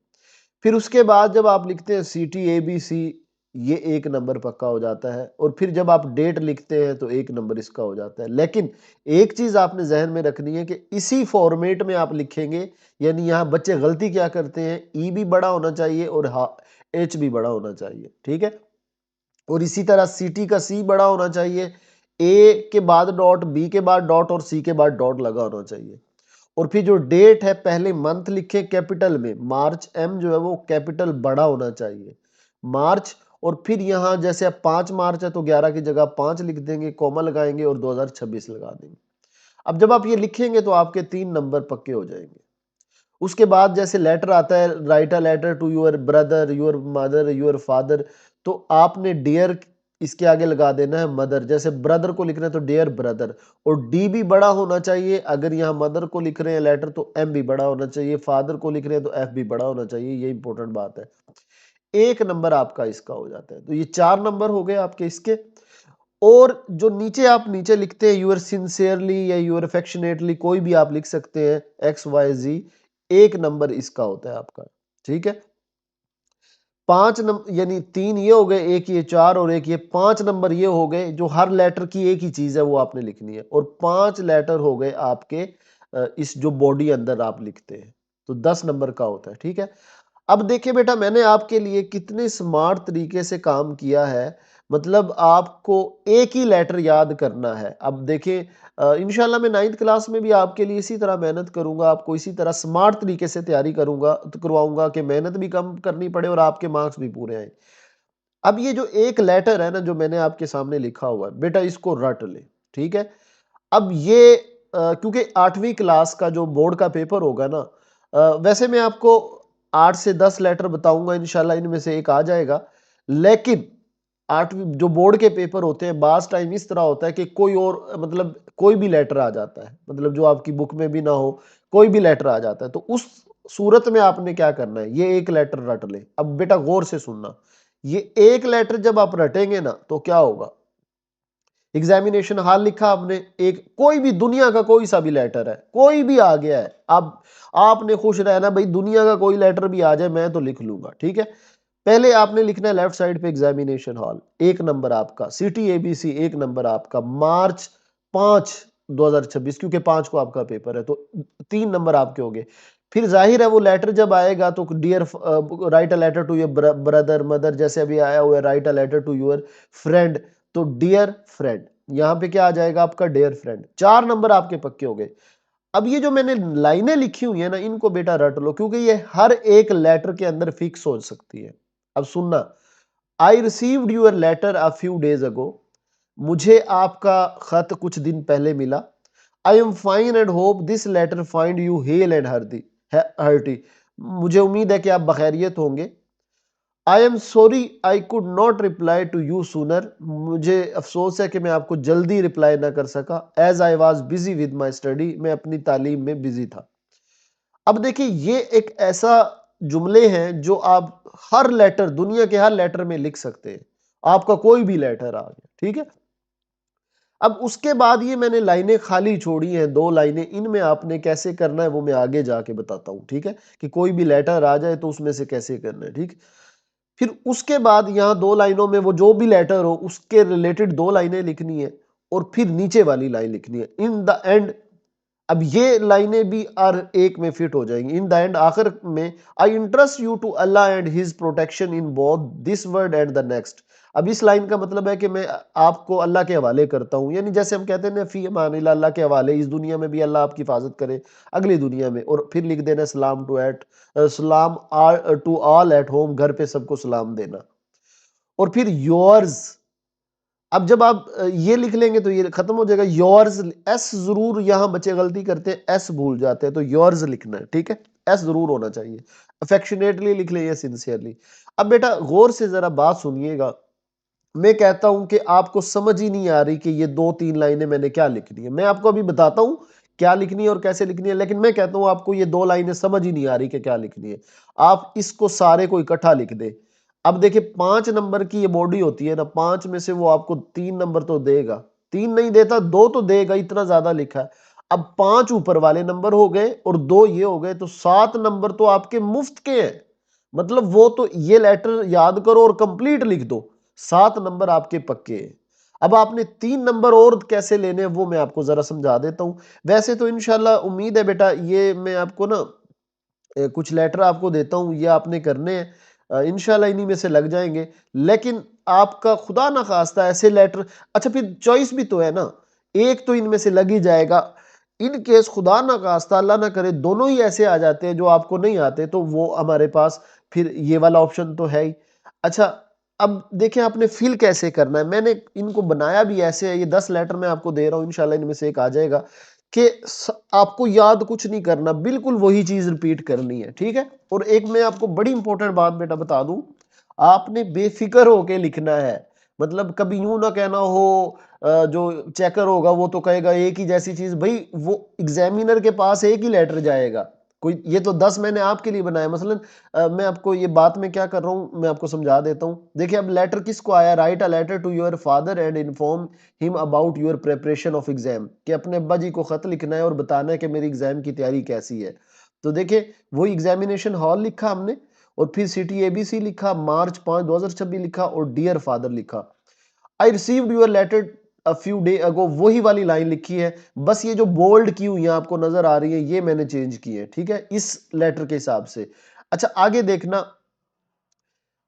फिर उसके बाद जब आप लिखते हैं CTABC, ये 1 नंबर पक्का हो जाता है। और फिर जब आप डेट लिखते हैं तो 1 नंबर इसका हो जाता है। लेकिन एक चीज आपने जहन में रखनी है कि इसी फॉर्मेट में आप लिखेंगे, यानी यहाँ बच्चे गलती क्या करते हैं, ई भी बड़ा होना चाहिए और एच भी बड़ा होना चाहिए, ठीक है। और इसी तरह सीटी का सी बड़ा होना चाहिए, ए के बाद डॉट, बी के बाद डॉट और सी के बाद डॉट लगा होना चाहिए। और फिर जो डेट है, पहले मंथ लिखे कैपिटल में, मार्च, एम जो है वो कैपिटल बड़ा होना चाहिए, मार्च। और फिर यहाँ जैसे अब 5 मार्च है तो 11 की जगह 5 लिख देंगे, कॉमा लगाएंगे और 2026 लगा देंगे। अब जब आप ये लिखेंगे तो आपके 3 नंबर पक्के हो जाएंगे। उसके बाद जैसे लेटर आता है, write a letter to your brother, your mother, your father, तो आपने डियर इसके आगे लगा देना है मदर। जैसे ब्रदर को लिख रहे हैं तो डियर ब्रदर, और डी भी बड़ा होना चाहिए। अगर यहाँ मदर को लिख रहे हैं लेटर तो एम भी बड़ा होना चाहिए, फादर को लिख रहे हैं तो एफ भी बड़ा होना चाहिए। ये इंपॉर्टेंट बात है। 1 नंबर आपका इसका हो जाता है। तो ये 4 नंबर हो गए आपके इसके। और जो नीचे आप नीचे लिखते हैं यूर सिंसियरली या यूर अफेक्शनेटली, कोई भी आप लिख सकते हैं, एक्स वाई जी, 1 नंबर इसका होता है आपका। ठीक है, 5 नंबर यानी 3 ये हो गए, एक ये 4 और एक ये 5 नंबर ये हो गए। जो हर लेटर की एक ही चीज है वो आपने लिखनी है, और 5 लेटर हो गए आपके इस जो बॉडी अंदर आप लिखते हैं, तो 10 नंबर का होता है। ठीक है, अब देखिए बेटा, मैंने आपके लिए कितने स्मार्ट तरीके से काम किया है। मतलब आपको एक ही लेटर याद करना है। अब देखिए, इंशाल्लाह मैं 9th क्लास में भी आपके लिए इसी तरह मेहनत करूंगा, आपको इसी तरह स्मार्ट तरीके से तैयारी करवाऊंगा कि मेहनत भी कम करनी पड़े और आपके मार्क्स भी पूरे आए। अब ये जो एक लेटर है ना, जो मैंने आपके सामने लिखा हुआ है बेटा, इसको रट ले। ठीक है, अब ये क्योंकि 8वीं क्लास का जो बोर्ड का पेपर होगा ना, वैसे मैं आपको 8 से 10 लेटर बताऊंगा, इंशाल्लाह इनमें से एक आ जाएगा। लेकिन 8वीं जो बोर्ड के पेपर होते हैं, बास टाइम इस तरह होता है कि कोई और मतलब कोई भी लेटर आ जाता है, मतलब जो आपकी बुक में भी ना हो, कोई भी लेटर आ जाता है। तो उस सूरत में आपने क्या करना है, ये एक लेटर रट ले। अब बेटा गौर से सुनना, ये एक लेटर जब आप रटेंगे ना तो क्या होगा, एग्जामिनेशन हॉल लिखा आपने, एक कोई भी दुनिया का कोई सा भी लेटर है, कोई भी आ गया है, अब आपने खुश रहना भाई, दुनिया का कोई लेटर भी आ जाए मैं तो लिख लूंगा। ठीक है, पहले आपने लिखना है लेफ्ट साइड पे एग्जामिनेशन हॉल, 1 नंबर आपका, सिटी एबीसी 1 नंबर आपका, मार्च 5 2026, क्योंकि 5 को आपका पेपर है तो 3 नंबर आपके हो गए। फिर जाहिर है वो लेटर जब आएगा तो dear write a letter to your brother mother, जैसे अभी आया हुआ है write a letter to your friend, तो डियर फ्रेंड, यहां पे क्या आ जाएगा आपका डियर फ्रेंड। 4 नंबर आपके पक्के हो गए। अब ये जो मैंने लाइनें लिखी हुई है ना, इनको बेटा रट लो, क्योंकि ये हर एक लेटर के अंदर फिक्स हो सकती है। अब सुनना, I received your letter a few days ago, मुझे आपका खत कुछ दिन पहले मिला। I am fine and hope this letter find you hale and hearty, मुझे उम्मीद है कि आप बखैरियत होंगे। I am sorry I could not reply to you sooner, मुझे अफसोस है कि मैं आपको जल्दी रिप्लाई ना कर सका। As I was busy with my study, मैं अपनी तालीम में बिजी था। अब देखिए, ये एक ऐसा जुमले हैं जो आप हर लेटर, दुनिया के हर लेटर में लिख सकते हैं। आपका कोई भी लेटर आ गया, ठीक है। अब उसके बाद ये मैंने लाइनें खाली छोड़ी हैं, 2 लाइनें, इनमें आपने कैसे करना है वो मैं आगे जाके बताता हूं। ठीक है, कि कोई भी लेटर आ जाए तो उसमें से कैसे करना है। ठीक, फिर उसके बाद यहाँ 2 लाइनों में वो जो भी लेटर हो उसके रिलेटेड 2 लाइनें लिखनी है, और फिर नीचे वाली लाइन लिखनी है, इन द एंड। अब ये लाइनें भी हर एक में फिट हो जाएंगी। इन द एंड, आखिर में, I interest you to Allah and his protection in both this world and the next. अब इस लाइन का मतलब है कि मैं आपको अल्लाह के हवाले करता हूं, यानी जैसे हम कहते हैं ना, फी अमानिल्लाह, अल्लाह के हवाले, इस दुनिया में भी अल्लाह आपकी हिफाजत करे, अगली दुनिया में। और फिर लिख देना सलाम टू ऑल एट होम, घर पे सबको सलाम देना। और फिर योर्स, अब जब आप ये लिख लेंगे तो ये खत्म हो जाएगा। योर्स, एस जरूर, यहां बच्चे गलती करते हैं, एस भूल जाते हैं, तो योर्स लिखना है। ठीक है, एस जरूर होना चाहिए। अफेक्शनेटली लिख ले या सिंसियरली। अब बेटा गौर से जरा बात सुनिएगा, मैं कहता हूं कि आपको समझ ही नहीं आ रही कि ये 2-3 लाइनें मैंने क्या लिखनी है। मैं आपको अभी बताता हूं क्या लिखनी है और कैसे लिखनी है, लेकिन मैं कहता हूं आपको ये 2 लाइनें समझ ही नहीं आ रही कि क्या लिखनी है। आप इसको सारे को इकट्ठा लिख दे। अब देखिए, 5 नंबर की ये बॉडी होती है ना, 5 में से वो आपको 3 नंबर तो देगा, 3 नहीं देता 2 तो देगा, इतना ज्यादा लिखा है। अब 5 ऊपर वाले नंबर हो गए और 2 ये हो गए, तो 7 नंबर तो आपके मुफ्त के हैं। मतलब वो तो ये लेटर याद करो और कंप्लीट लिख दो, 7 नंबर आपके पक्के हैं। अब आपने 3 नंबर और कैसे लेने हैं वो मैं आपको जरा समझा देता हूं। वैसे तो इंशाल्लाह उम्मीद है बेटा, ये मैं आपको ना कुछ लेटर आपको देता हूं, ये आपने करने हैं, इंशाल्लाह इन्हीं में से लग जाएंगे। लेकिन आपका खुदा ना खास्ता ऐसे लेटर, अच्छा फिर चॉइस भी तो है ना, एक तो इनमें से लग ही जाएगा। इन केस खुदा ना खास्ता, अल्लाह ना करे, दोनों ही ऐसे आ जाते हैं जो आपको नहीं आते, तो वो हमारे पास फिर ये वाला ऑप्शन तो है ही। अच्छा, अब देखें आपने फिल कैसे करना है। मैंने इनको बनाया भी ऐसे है, ये 10 लेटर मैं आपको दे रहा हूँ, इंशाल्लाह इनमें से एक आ जाएगा कि आपको याद कुछ नहीं करना, बिल्कुल वही चीज रिपीट करनी है, ठीक है। और एक मैं आपको बड़ी इंपॉर्टेंट बात बेटा बता दूं, आपने बेफिक्र होके लिखना है। मतलब कभी यूं ना कहना हो जो चेकर होगा वो तो कहेगा एक ही जैसी चीज, भाई वो एग्जामिनर के पास एक ही लेटर जाएगा। कोई ये तो 10 मैंने आपके लिए बनाया मसलन, मैं आपको ये बात में क्या कर रहा हूं मैं आपको समझा देता हूं। देखिए अब लेटर किसको आया, write a letter to your father and inform him about your preparation of exam, कि अपने अब्बा जी को खत लिखना है और बताना है कि मेरी एग्जाम की तैयारी कैसी है। तो देखिए वही एग्जामिनेशन हॉल लिखा हमने, और फिर सिटी एबीसी लिखा, मार्च 5 2026 लिखा, और डियर फादर लिखा। I received your letter a few day ago, वही वाली लाइन लिखी है। बस ये जो बोल्ड की हुई आपको नजर आ रही है ये मैंने चेंज की है, ठीक है, इस लेटर के हिसाब से। अच्छा आगे देखना,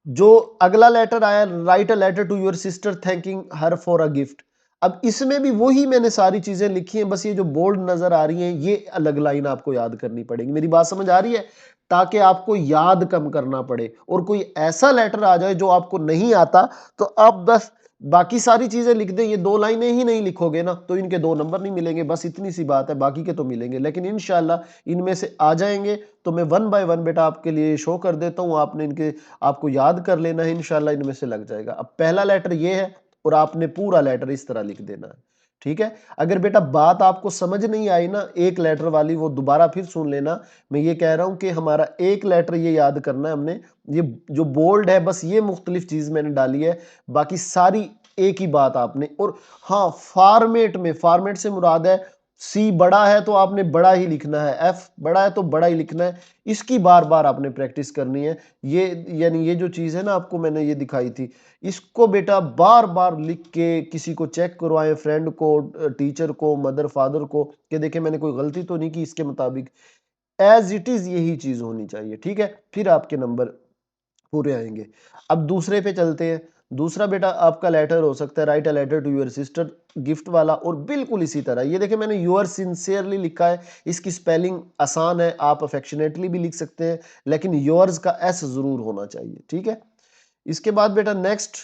जो अगला लेटर आया, write a letter to your sister thanking her for a gift. अब इसमें भी वही मैंने सारी चीजें लिखी हैं, बस ये जो बोल्ड नजर आ रही हैं ये अलग लाइन आपको याद करनी पड़ेगी। मेरी बात समझ आ रही है, ताकि आपको याद कम करना पड़े, और कोई ऐसा लेटर आ जाए जो आपको नहीं आता तो आप बस बाकी सारी चीजें लिख दें, ये 2 लाइनें ही नहीं लिखोगे ना तो इनके 2 नंबर नहीं मिलेंगे, बस इतनी सी बात है, बाकी के तो मिलेंगे। लेकिन इंशाल्लाह इनमें से आ जाएंगे, तो मैं 1 बाय 1 बेटा आपके लिए शो कर देता हूं, आपने इनके आपको याद कर लेना है, इंशाल्लाह इनमें से लग जाएगा। अब पहला लेटर ये है और आपने पूरा लेटर इस तरह लिख देना है, ठीक है। अगर बेटा बात आपको समझ नहीं आई ना एक लेटर वाली, वो दोबारा फिर सुन लेना। मैं ये कह रहा हूं कि हमारा एक लेटर ये याद करना है हमने, ये जो बोल्ड है बस ये मुख्तलिफ चीज मैंने डाली है, बाकी सारी एक ही बात आपने। और हाँ फॉर्मेट में, फॉर्मेट से मुराद है सी बड़ा है तो आपने बड़ा ही लिखना है, एफ बड़ा है तो बड़ा ही लिखना है, इसकी बार बार आपने प्रैक्टिस करनी है। ये यानी ये जो चीज है ना आपको मैंने ये दिखाई थी, इसको बेटा बार बार लिख के किसी को चेक करवाएं, फ्रेंड को, टीचर को, मदर फादर को, कि देखे मैंने कोई गलती तो नहीं की, इसके मुताबिक एज इट इज यही चीज होनी चाहिए, ठीक है। फिर आपके नंबर पूरे आएंगे। अब दूसरे पे चलते हैं। दूसरा बेटा आपका लेटर हो सकता है write a letter to your sister gift वाला, और बिल्कुल इसी तरह ये देखिए मैंने योर सिंसियरली लिखा है, इसकी स्पेलिंग आसान है, आप अफेक्शनेटली भी लिख सकते हैं, लेकिन योर्स का एस जरूर होना चाहिए, ठीक है। इसके बाद बेटा next,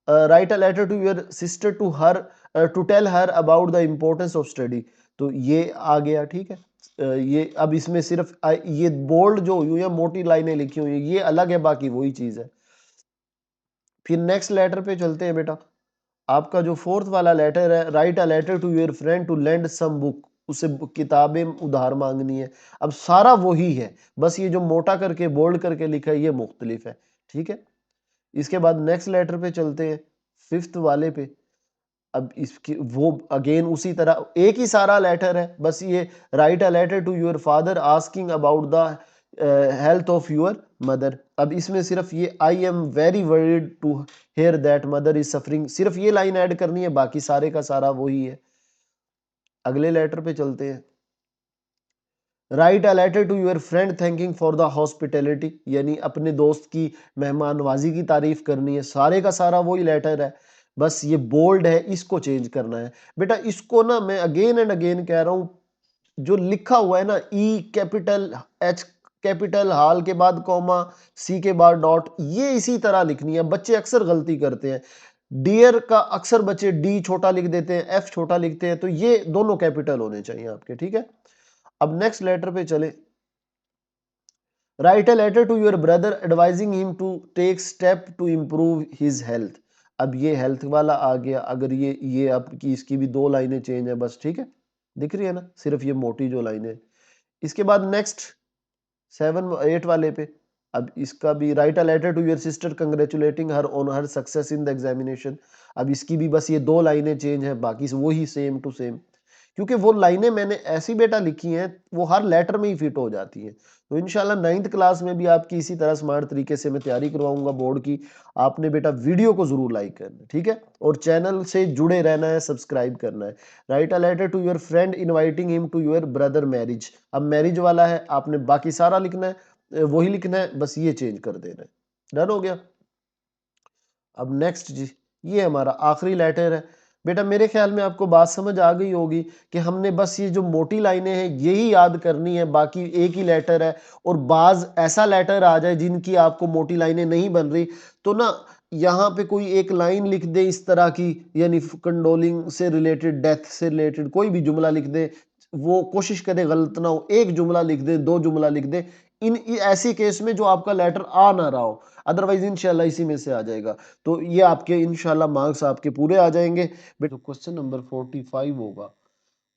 write a letter to your sister to her to tell her about the importance of study, तो ये आ गया, ठीक है। ये अब इसमें सिर्फ ये बोल्ड जो हुई है मोटी लाइनें लिखी हुई है ये अलग है, बाकी वही चीज है। फिर नेक्स्ट लेटर पे चलते हैं बेटा, आपका जो फोर्थ वाला लेटर है, write a letter to your friend to lend some book, उससे किताबें उधार मांगनी है। अब सारा वही है, बस ये जो मोटा करके बोल्ड करके लिखा है ये मुख्तलिफ है, ठीक है। इसके बाद नेक्स्ट लेटर पे चलते हैं, फिफ्थ वाले पे। अब इसकी वो अगेन उसी तरह एक ही सारा लेटर है, बस ये write a letter to your father asking about the health of your mother. अब इसमें सिर्फ ये I am very worried to hear that mother is suffering, सिर्फ ये लाइन ऐड करनी है, बाकी सारे का सारा वही है। अगले लेटर पे चलते हैं, write a letter to your friend thanking for the hospitality, यानी अपने दोस्त की मेहमान नवाजी की तारीफ करनी है, सारे का सारा वही लेटर है, बस ये बोल्ड है, इसको चेंज करना है। बेटा इसको ना मैं अगेन एंड अगेन कह रहा हूं, जो लिखा हुआ है ना ई कैपिटल एच कैपिटल हाल के बाद कॉमा सी के बाद डॉट, ये इसी तरह लिखनी है। बच्चे अक्सर गलती करते हैं, डियर का अक्सर बच्चे डी छोटा लिख देते हैं, एफ छोटा लिखते हैं, तो ये दोनों कैपिटल होने चाहिए आपके, ठीक है। अब नेक्स्ट लेटर पे चले, write a letter to your brother advising him to take step to improve his health. अब ये हेल्थ वाला आ गया, अगर ये आपकी इसकी भी 2 लाइनें चेंज है बस, ठीक है, दिख रही है ना, सिर्फ ये मोटी जो लाइनें। इसके बाद नेक्स्ट 7 8 वाले पे, अब इसका भी write a letter to your sister congratulating her on her success in the examination. अब इसकी भी बस ये 2 लाइनें चेंज है, बाकी वही सेम टू सेम, क्योंकि वो लाइनें मैंने ऐसी बेटा लिखी हैं वो हर लेटर में ही फिट हो जाती हैं। तो इंशाल्लाह 9th क्लास में भी आपकी इसी तरह स्मार्ट तरीके से मैं तैयारी करवाऊंगा बोर्ड की। आपने बेटा वीडियो को जरूर लाइक करना है, ठीक है, और चैनल से जुड़े रहना है, सब्सक्राइब करना है। Write a letter to your friend inviting him to your brother marriage, अब मैरिज वाला है, आपने बाकी सारा लिखना है, वही लिखना है, बस ये चेंज कर देना है। डन हो गया। अब नेक्स्ट जी, ये हमारा आखिरी लेटर है। बेटा मेरे ख्याल में आपको बात समझ आ गई होगी कि हमने बस ये जो मोटी लाइनें हैं यही याद करनी है, बाकी एक ही लेटर है। और बाज ऐसा लेटर आ जाए जिनकी आपको मोटी लाइनें नहीं बन रही, तो ना यहाँ पे कोई एक लाइन लिख दे इस तरह की, यानी कंडोलिंग से रिलेटेड, डेथ से रिलेटेड कोई भी जुमला लिख दे, वो कोशिश करे गलत ना हो, एक जुमला लिख दे, दो जुमला लिख दे, ऐसी केस में जो आपका लेटर आ ना रहा हो, अदरवाइज इंशाल्लाह इसी में से आ जाएगा। तो ये आपके इंशाल्लाह मार्क्स आपके पूरे आ जाएंगे। बट क्वेश्चन नंबर 45 होगा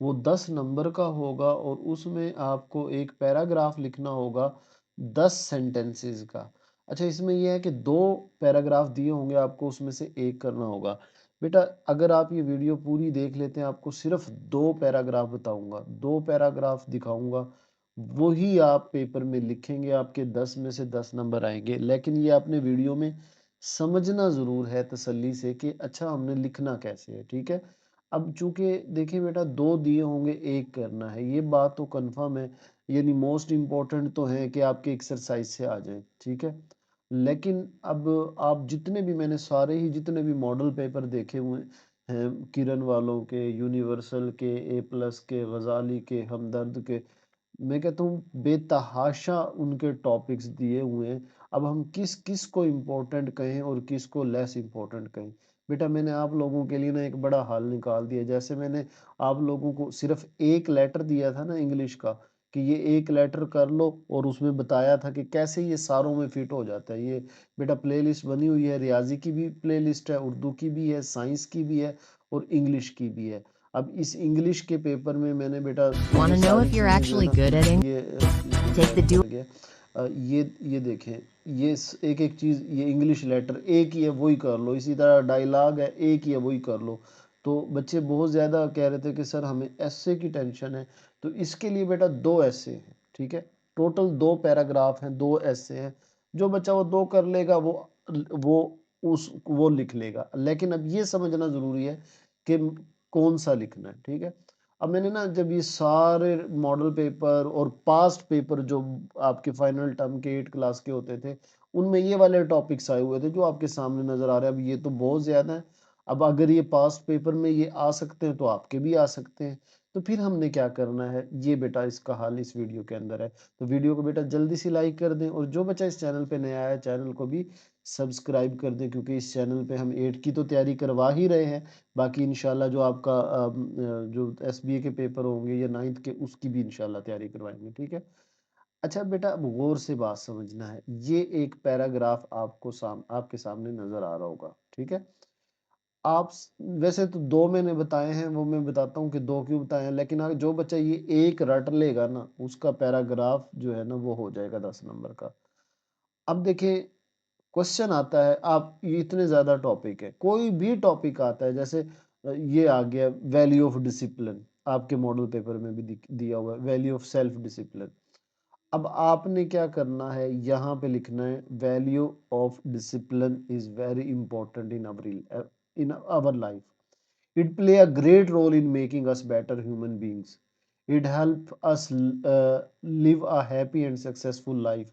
वो 10 नंबर का होगा और उसमें आपको एक पैराग्राफ लिखना होगा 10 सेंटेंसेस का। अच्छा, इसमें यह है कि दो पैराग्राफ दिए होंगे आपको, उसमें से एक करना होगा। बेटा अगर आप ये वीडियो पूरी देख लेते हैं, आपको सिर्फ दो पैराग्राफ बताऊंगा, दो पैराग्राफ दिखाऊंगा, वही आप पेपर में लिखेंगे, आपके 10 में से 10 नंबर आएंगे। लेकिन ये आपने वीडियो में समझना ज़रूर है तसल्ली से कि अच्छा हमने लिखना कैसे है, ठीक है। अब चूंकि देखिए बेटा दो दिए होंगे, एक करना है, ये बात तो कंफर्म है, यानी मोस्ट इम्पोर्टेंट तो है कि आपके एक्सरसाइज से आ जाए, ठीक है। लेकिन अब आप जितने भी, मैंने सारे ही जितने भी मॉडल पेपर देखे हुए हैं, किरण वालों के, यूनिवर्सल के, ए प्लस के, गजाली के, हमदर्द के, मैं कहता हूँ बेतहाशा उनके टॉपिक्स दिए हुए हैं। अब हम किस किस को इम्पोर्टेंट कहें और किस को लेस इम्पोर्टेंट कहें। बेटा मैंने आप लोगों के लिए ना एक बड़ा हल निकाल दिया। जैसे मैंने आप लोगों को सिर्फ एक लेटर दिया था ना इंग्लिश का, कि ये एक लेटर कर लो, और उसमें बताया था कि कैसे ये सारों में फिट हो जाता है। ये बेटा प्लेलिस्ट बनी हुई है, रियाजी की भी प्लेलिस्ट है, उर्दू की भी है, साइंस की भी है, और इंग्लिश की भी है। अब इस इंग्लिश के पेपर में मैंने बेटा ये Want to know सारी if you're चीज़ें जो है actually ना, good at English? ये इसमें Take the टाइप do. कर गया। ये देखें, ये एक एक चीज़, ये इंग्लिश लेटर एक ही है वही कर लो, इसी तरह डायलॉग है एक ही है वही कर लो। तो बच्चे बहुत ज़्यादा कह रहे थे कि सर हमें ऐसे की टेंशन है, तो इसके लिए बेटा दो ऐसे हैं, ठीक है। टोटल दो पैराग्राफ हैं, दो ऐसे हैं। जो बच्चा वो दो कर लेगा वो वो लिख लेगा। लेकिन अब ये समझना ज़रूरी है कि कौन सा लिखना है, ठीक है। अब मैंने ना जब ये सारे मॉडल पेपर और पास्ट पेपर जो आपके फाइनल टर्म के 8 क्लास के होते थे, उनमें ये वाले टॉपिक्स आए हुए थे जो आपके सामने नजर आ रहे हैं। अब ये तो बहुत ज्यादा है। अब अगर ये पास्ट पेपर में ये आ सकते हैं तो आपके भी आ सकते हैं। तो फिर हमने क्या करना है, ये बेटा इसका हल इस वीडियो के अंदर है। तो वीडियो को बेटा जल्दी से लाइक कर दें, और जो बच्चा इस चैनल पे नया है चैनल को भी सब्सक्राइब कर दें, क्योंकि इस चैनल पे हम 8 की तो तैयारी करवा ही रहे हैं। बाकी इंशाल्लाह जो आपका जो एसबीए के पेपर होंगे या 9th के, उसकी भी इंशाल्लाह तैयारी करवाएंगे, ठीक है। अच्छा बेटा अब गौर से बात समझना है। ये एक पैराग्राफ आपके सामने नजर आ रहा होगा, ठीक है। वैसे तो दो मैंने बताए हैं, वो मैं बताता हूँ कि दो क्यों बताए हैं, लेकिन अगर जो बच्चा ये एक रट लेगा ना, उसका पैराग्राफ जो है ना वो हो जाएगा 10 नंबर का। अब देखिए क्वेश्चन आता है, आप ये इतने ज्यादा टॉपिक है, कोई भी टॉपिक आता है, जैसे ये आ गया वैल्यू ऑफ डिसिप्लिन, आपके मॉडल पेपर में भी दिया हुआ है वैल्यू ऑफ सेल्फ डिसिप्लिन। अब आपने क्या करना है, यहाँ पे लिखना है value of discipline is very important in our life. It play a great role in making us better human beings. It help us live a happy and successful life.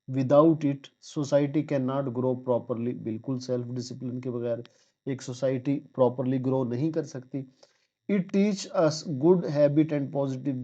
Without it, society cannot grow properly. बिल्कुल self discipline के बगैर एक society properly grow नहीं कर सकती। It teach us good habit and positive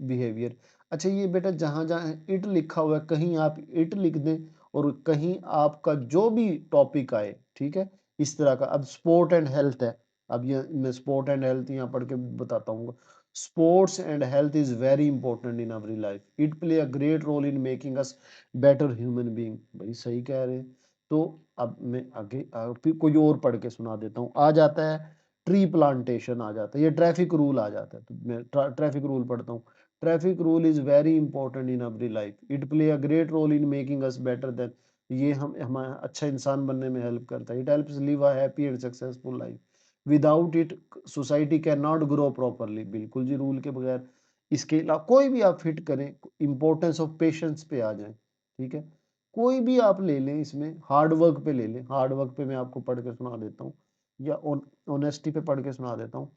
behaviour. अच्छा ये बेटा जहाँ जहाँ इट लिखा हुआ है, कहीं आप इट लिख दें और कहीं आपका जो भी टॉपिक आए, ठीक है, इस तरह का। अब स्पोर्ट एंड हेल्थ है, अब ये मैं स्पोर्ट एंड हेल्थ यहाँ पढ़ के बताता हूँ। Sports and health is very important in our life. It play a great role in making us better human being. भाई सही कह रहे हैं। तो अब मैं आगे फिर कोई और पढ़ के सुना देता हूँ। आ जाता है ट्री प्लांटेशन, आ जाता है ये ट्रैफिक रूल, आ जाता है। तो मैं ट्रैफिक रूल पढ़ता हूँ। Traffic rule is very important in every life. It play a great role in making us better then, ये हम हमारा अच्छा इंसान बनने में हेल्प करता है। It helps live a happy and successful life. Without it society can not grow properly. बिल्कुल जी, रूल के बगैर। इसके अलावा कोई भी आप फिट करें, इंपॉर्टेंस ऑफ पेशेंस पे आ जाए, ठीक है। कोई भी आप ले लें, इसमें हार्ड वर्क पे ले लें। हार्ड वर्क पे मैं आपको पढ़ के सुना देता हूँ, या ऑनेस्टी पे पढ़ के सुना देता हूँ।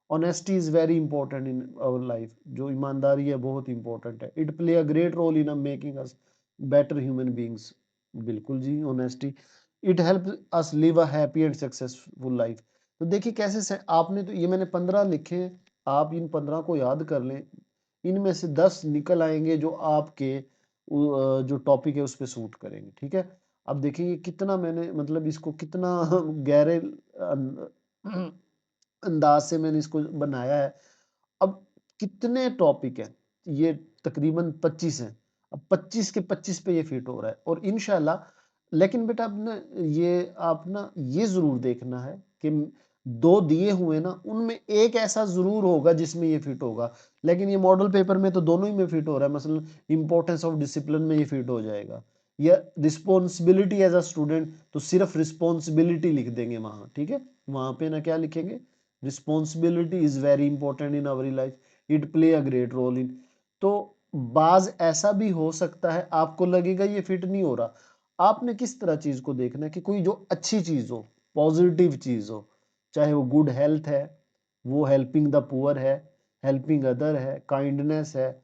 Honesty is very important in our life. जो ईमानदारी है बहुत इंपॉर्टेंट है। It play a great role in making us better human beings. बिल्कुल जी, honesty. It help us live a happy and successful life. तो देखिए कैसे से आपने, तो ये मैंने 15 लिखे हैं, आप इन 15 को याद कर लें। इनमें से 10 निकल आएंगे जो आपके जो टॉपिक है उस पर सूट करेंगे, ठीक है। अब देखिए ये कितना मैंने मतलब इसको कितना गहरे अंदाज से मैंने इसको बनाया है। अब कितने टॉपिक हैं, ये तकरीबन 25 हैं। अब 25 के 25 पे ये फिट हो रहा है और इंशाल्लाह। लेकिन बेटा अब ना ये आप ना ये जरूर देखना है कि दो दिए हुए ना उनमें एक ऐसा जरूर होगा जिसमें ये फिट होगा। लेकिन ये मॉडल पेपर में तो दोनों ही में फिट हो रहा है। मसलन इंपॉर्टेंस ऑफ डिसिप्लिन में ये फिट हो जाएगा, या रिस्पॉन्सिबिलिटी एज अ स्टूडेंट तो सिर्फ रिस्पॉन्सिबिलिटी लिख देंगे वहां, ठीक है। वहां पे ना क्या लिखेंगे, responsibility is very important in our life, it play a great role in. तो बाज ऐसा भी हो सकता है आपको लगेगा ये फिट नहीं हो रहा। आपने किस तरह चीज को देखना है कि कोई जो अच्छी चीज हो, पॉजिटिव चीज हो, चाहे वो गुड हेल्थ है, वो हेल्पिंग द पुअर है, हेल्पिंग अदर है, काइंडनेस है,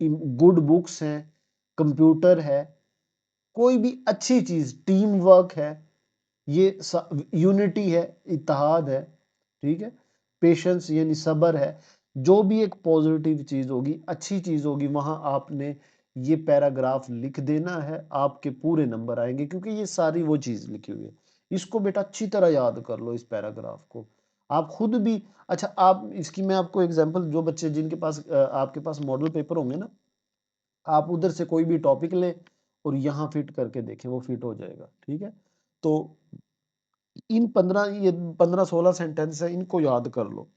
गुड बुक्स हैं, कंप्यूटर है, कोई भी अच्छी चीज, टीम वर्क है, ये यूनिटी है, इत्तेहाद है, ठीक है, पेशेंस यानी सब्र है। जो भी एक पॉजिटिव चीज होगी, अच्छी चीज होगी, वहां आपने ये पैराग्राफ लिख देना है, आपके पूरे नंबर आएंगे क्योंकि ये सारी वो चीज लिखी हुई है। इसको बेटा अच्छी तरह याद कर लो इस पैराग्राफ को। आप खुद भी, अच्छा आप इसकी मैं आपको एग्जांपल, जो बच्चे जिनके पास आपके पास मॉडल पेपर होंगे ना, आप उधर से कोई भी टॉपिक लें और यहाँ फिट करके देखें, वो फिट हो जाएगा, ठीक है। तो इन 15 ये 15-16 सेंटेंस है, इनको याद कर लो।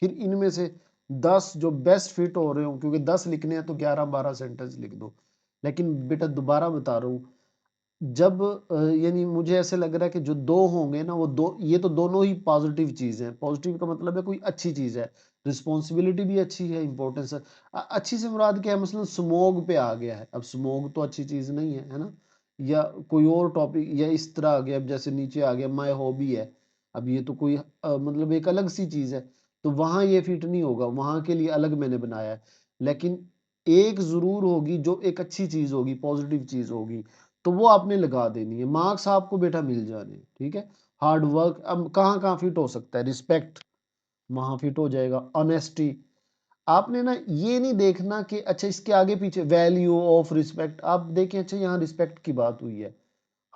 फिर इनमें से 10 जो बेस्ट फिट हो रहे हो, क्योंकि 10 लिखने हैं तो 11-12 सेंटेंस लिख दो। लेकिन बेटा दोबारा बता रहा हूँ, जब यानी मुझे ऐसे लग रहा है कि जो दो होंगे ना, वो दो, ये तो दोनों ही पॉजिटिव चीज है। पॉजिटिव का मतलब है कोई अच्छी चीज है, रिस्पॉन्सिबिलिटी भी अच्छी है, इंपॉर्टेंस है। अच्छी से मुराद क्या है, मतलब स्मोग पे आ गया है। अब स्मोग तो अच्छी चीज नहीं है ना, या कोई और टॉपिक या इस तरह आ गया। अब जैसे नीचे आ गया माय हॉबी है, अब ये तो कोई मतलब एक अलग सी चीज है, तो वहां ये फिट नहीं होगा, वहां के लिए अलग मैंने बनाया है। लेकिन एक जरूर होगी जो एक अच्छी चीज होगी, पॉजिटिव चीज होगी, तो वो आपने लगा देनी है, मार्क्स आपको बेटा मिल जाने, ठीक है। हार्ड वर्क, अब कहाँ कहाँ फिट हो सकता है, रिस्पेक्ट वहां फिट हो जाएगा, ऑनेस्टी। आपने ना ये नहीं देखना कि अच्छा इसके आगे पीछे वैल्यू ऑफ रिस्पेक्ट, आप देखें अच्छा यहाँ रिस्पेक्ट की बात हुई है,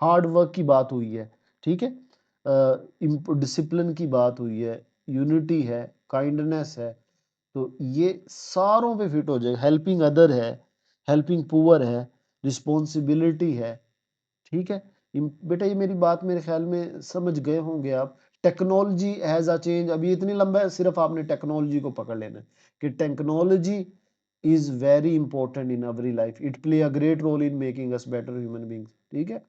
हार्ड वर्क की बात हुई है, ठीक है, डिसिप्लिन की बात हुई है, यूनिटी है, काइंडनेस है, तो ये सारों पे फिट हो जाएगा। हेल्पिंग अदर है, हेल्पिंग पुअर है, रिस्पॉन्सिबिलिटी है, ठीक है। बेटा ये मेरी बात मेरे ख्याल में समझ गए होंगे आप। टेक्नोलॉजी हैज अ चेंज, अभी इतनी लंबा है, सिर्फ आपने टेक्नोलॉजी को पकड़ लेना है कि technology is very important in every life, it play a great role in making us better human beings, ठीक है।